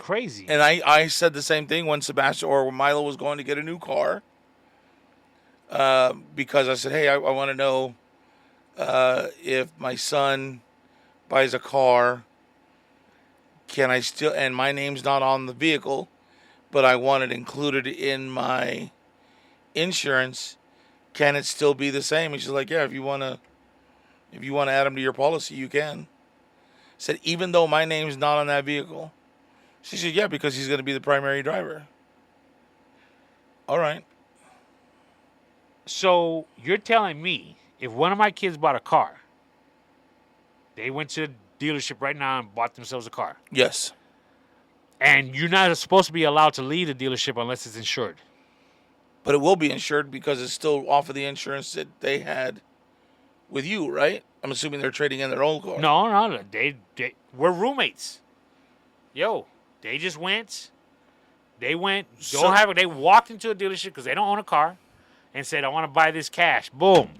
crazy. And I said the same thing when Sebastian or when Milo was going to get a new car. Because I said, hey, I want to know if my son buys a car, can I still, and my name's not on the vehicle, but I want it included in my insurance, can it still be the same? And she's like, yeah, if you want to add him to your policy, you can. Said, even though my name's not on that vehicle. She said, yeah, because he's going to be the primary driver. All right. So you're telling me if one of my kids bought a car, they went to the dealership right now and bought themselves a car. Yes. And you're not supposed to be allowed to leave the dealership unless it's insured. But it will be insured because it's still off of the insurance that they had with you, right? I'm assuming they're trading in their old car. No. We're roommates. Yo, they just went. They went. They walked into a dealership because they don't own a car, and said, "I want to buy this cash." Boom.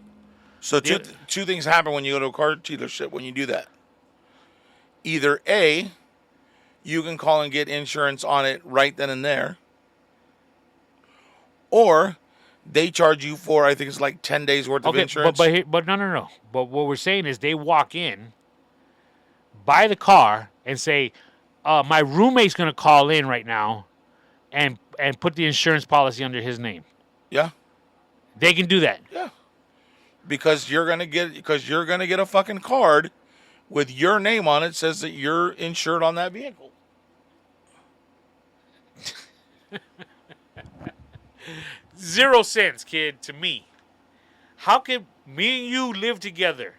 So two things happen when you go to a car dealership when you do that. Either A, you can call and get insurance on it right then and there, or they charge you for, I think it's like 10 days worth of insurance. But no. But what we're saying is they walk in, buy the car, and say, my roommate's going to call in right now and put the insurance policy under his name. Yeah. They can do that. Yeah. Because you're gonna get a fucking card with your name on it, says that you're insured on that vehicle. 0 cents, kid, to me. How can me and you live together?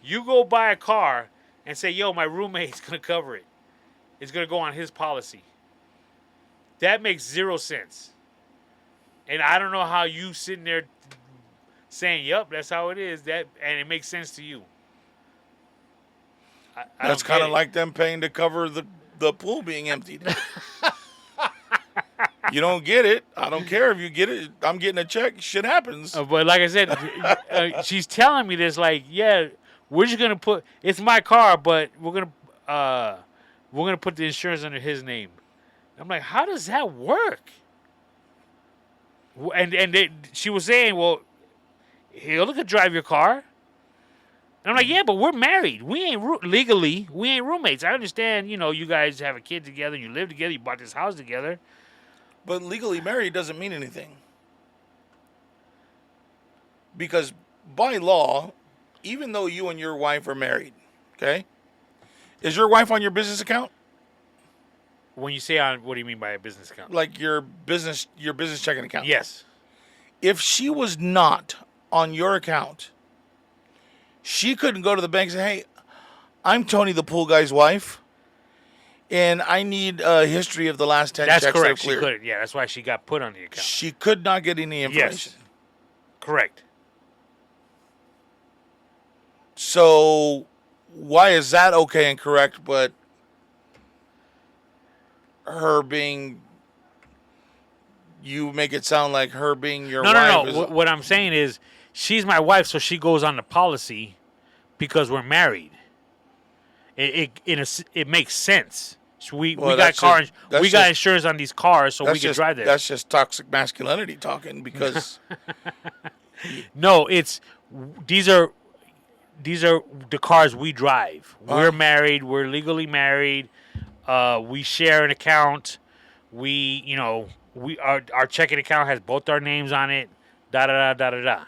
You go buy a car and say, yo, my roommate's going to cover it. It's going to go on his policy. That makes 0 sense. And I don't know how you sitting there saying, yup, that's how it is, and it makes sense to you. That's kind of like them paying to cover the pool being emptied. You don't get it. I don't care if you get it. I'm getting a check. Shit happens. But like I said, she's telling me this like, yeah, we're just gonna put. It's my car, but we're gonna put the insurance under his name. I'm like, how does that work? And she was saying, well, he'll could drive your car. And I'm like, yeah, but we're married. We ain't legally, we ain't roommates. I understand, you guys have a kid together, you live together, you bought this house together. But legally married doesn't mean anything. Because by law, even though you and your wife are married, okay? Is your wife on your business account? When you say on, what do you mean by a business account? Like your business checking account. Yes. If she was not on your account, she couldn't go to the bank and say, "Hey, I'm Tony the pool guy's wife, and I need a history of the last 10 That's checks correct. that She are cleared." couldn't. Yeah, that's why she got put on the account. She could not get any information. Yes. Correct. So why is that okay and correct, but her being, you make it sound like her being your wife? No. What I'm saying is, she's my wife, so she goes on the policy because we're married. It makes sense. So we got insurance on these cars, so we can drive there. That's just toxic masculinity talking, because no, these are the cars we drive. We're married. We're legally married. We share an account. Our checking account has both our names on it. Da da da da da da.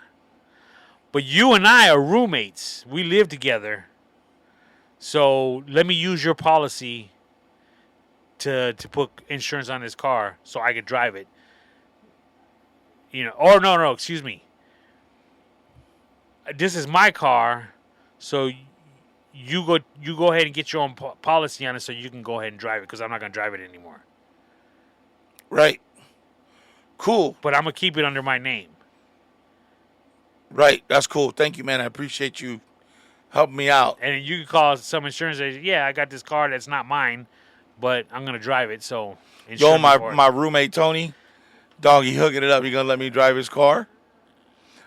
But you and I are roommates. We live together. So let me use your policy to put insurance on this car so I could drive it. Or no, excuse me. This is my car, so you go ahead and get your own policy on it so you can go ahead and drive it, because I'm not going to drive it anymore. Right. Cool. But I'm going to keep it under my name. Right. That's cool. Thank you, man. I appreciate you helping me out. And you can call some insurance agent. Yeah, I got this car that's not mine, but I'm going to drive it. So, yo, my roommate, Tony, dog, he hooking it up. He going to let me drive his car.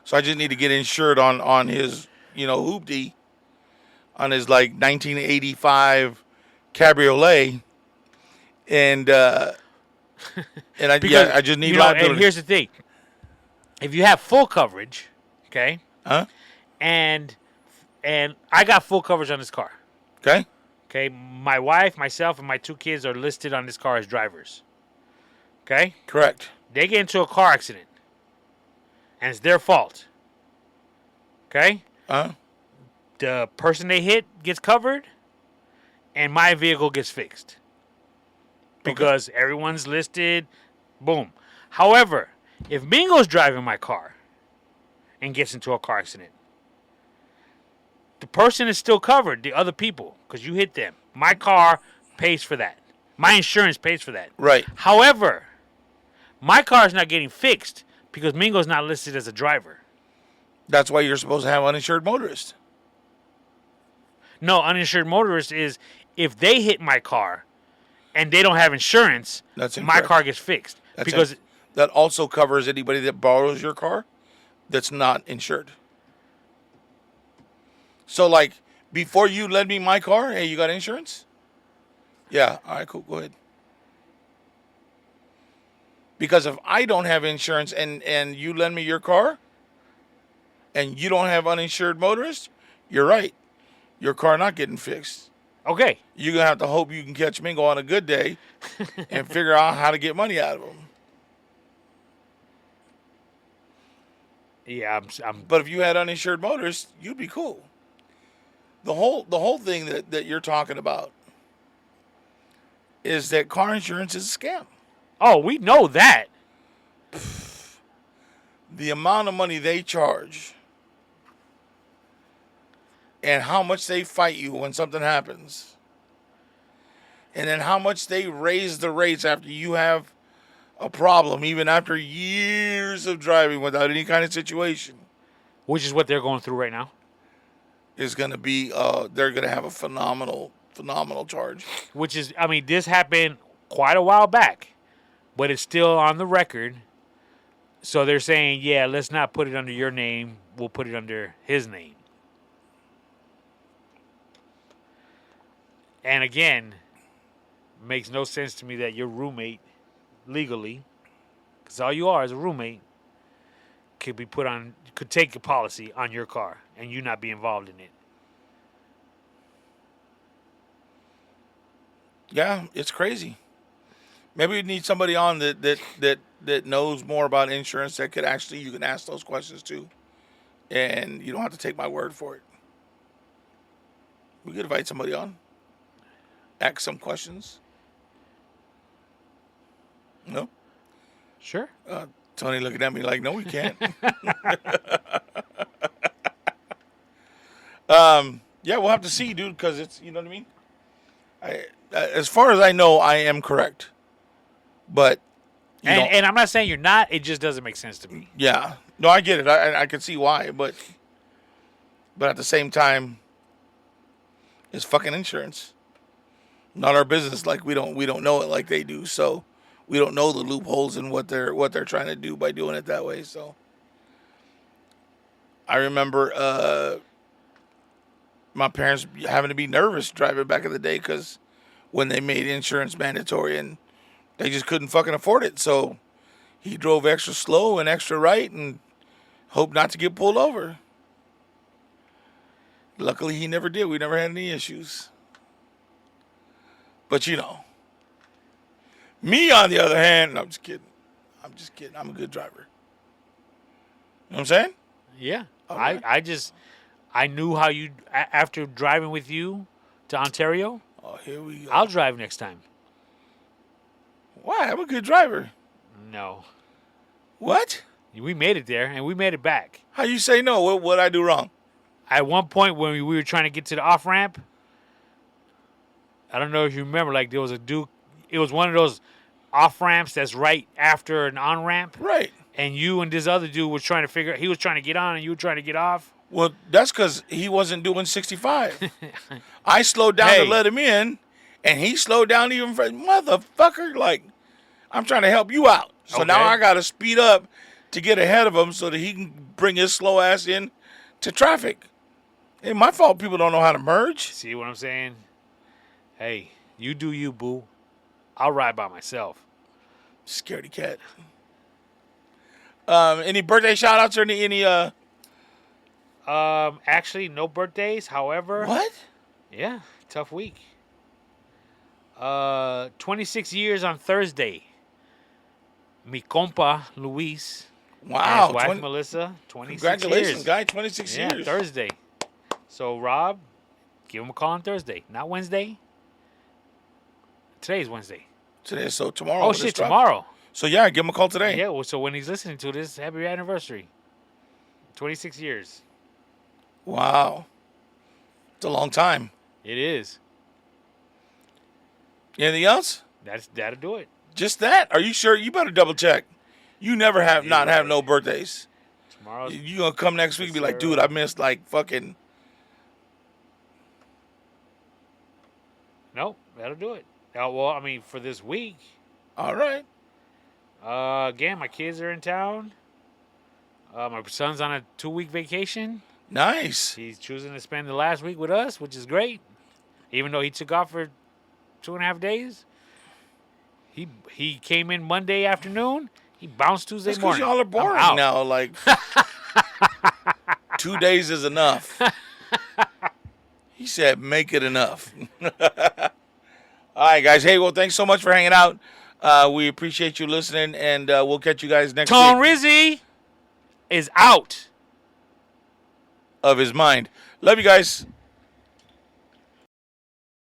So I just need to get insured on his, hoopty, on his, 1985 Cabriolet. And I just need liability. And here's the thing. If you have full coverage, okay? Huh? And I got full coverage on this car. Okay. Okay, my wife, myself, and my 2 kids are listed on this car as drivers. Okay? Correct. They get into a car accident, and it's their fault. Okay? The person they hit gets covered, and my vehicle gets fixed. Because everyone's listed, boom. However, if Mingo's driving my car and gets into a car accident, the person is still covered, the other people, because you hit them. My car pays for that. My insurance pays for that. Right. However, my car is not getting fixed because Mingo's not listed as a driver. That's why you're supposed to have uninsured motorist. No, uninsured motorist is if they hit my car and they don't have insurance, my car gets fixed. That also covers anybody that borrows your car that's not insured. So, before you lend me my car, hey, you got insurance? Yeah. All right, cool. Go ahead. Because if I don't have insurance and you lend me your car and you don't have uninsured motorist, you're right. Your car not getting fixed. Okay. You're going to have to hope you can catch Mingo on a good day and figure out how to get money out of him. Yeah, But if you had uninsured motorists, you'd be cool. The whole thing that you're talking about is that car insurance is a scam. Oh, we know that. The amount of money they charge and how much they fight you when something happens, and then how much they raise the rates after you have a problem, even after years of driving without any kind of situation. Which is what they're going through right now. Is going to be, they're going to have a phenomenal charge. Which is, this happened quite a while back, but it's still on the record. So they're saying, yeah, let's not put it under your name. We'll put it under his name. And again, makes no sense to me that your roommate, legally, because all you are is a roommate, could take a policy on your car and you not be involved in it. Yeah, it's crazy. Maybe we need somebody on that knows more about insurance that could actually you can ask those questions to, and you don't have to take my word for it. We could invite somebody on, ask some questions. No, Sure. Tony looking at me like, no, we can't. Yeah, we'll have to see, dude, because it's you know what I mean. As far as I know, I am correct, but And I'm not saying you're not. It just doesn't make sense to me. yeah, no, I get it. I can see why, but at the same time, it's fucking insurance, not our business. Like we don't know it like they do, so we don't know the loopholes and what they're trying to do by doing it that way. So I remember my parents having to be nervous driving back in the day because when they made insurance mandatory and they just couldn't fucking afford it. So he drove extra slow and extra right and hoped not to get pulled over. Luckily, he never did. We never had any issues. But me on the other hand, no, I'm just kidding. I'm just kidding. I'm a good driver. You know what I'm saying? Yeah. All right. I knew how you after driving with you to Ontario. Oh, here we go. I'll drive next time. Why? I'm a good driver. No. What? We made it there and we made it back. How you say no? What I do wrong? At one point when we were trying to get to the off ramp, I don't know if you remember, like there was a dude. It was one of those off ramps that's right after an on ramp. Right. And you and this other dude was trying to figure. He was trying to get on, and you were trying to get off. Well, that's because he wasn't doing 65. I slowed down to let him in, and he slowed down even further. Motherfucker, like, I'm trying to help you out. So now I got to speed up to get ahead of him so that he can bring his slow ass in to traffic. Ain't my fault people don't know how to merge. See what I'm saying? Hey, you do you, boo. I'll ride by myself. Scaredy cat. Any birthday shout outs or any Actually no birthdays, however. What? Yeah, tough week. 26 years on Thursday. Mi compa Luis. Wow. And his wife Melissa, 26 Congratulations, years. guy, 26 years. Yeah, Thursday. So Rob, give him a call on Thursday, not Wednesday. Today's Wednesday. Today, so tomorrow. Oh shit, tomorrow. So yeah, give him a call today. Yeah, well, so when he's listening to this, happy anniversary. 26 years. Wow. It's a long time. It is. Anything else? That'll do it. Just that? Are you sure? You better double check. You never have not have no birthdays. Tomorrow. You gonna come next week and be like, dude, I missed like fucking. Nope, that'll do it. Well, I mean, for this week. All right. Again, my kids are in town. My son's on a 2-week vacation. Nice. He's choosing to spend the last week with us, which is great. Even though he took off for 2.5 days. He came in Monday afternoon. He bounced Tuesday That's morning. because y'all are boring now. Like 2 days is enough. He said, "Make it enough." All right, guys. Hey, well, thanks so much for hanging out. We appreciate you listening, and we'll catch you guys next Tom week. Rizzi is out Of his mind. Love you guys.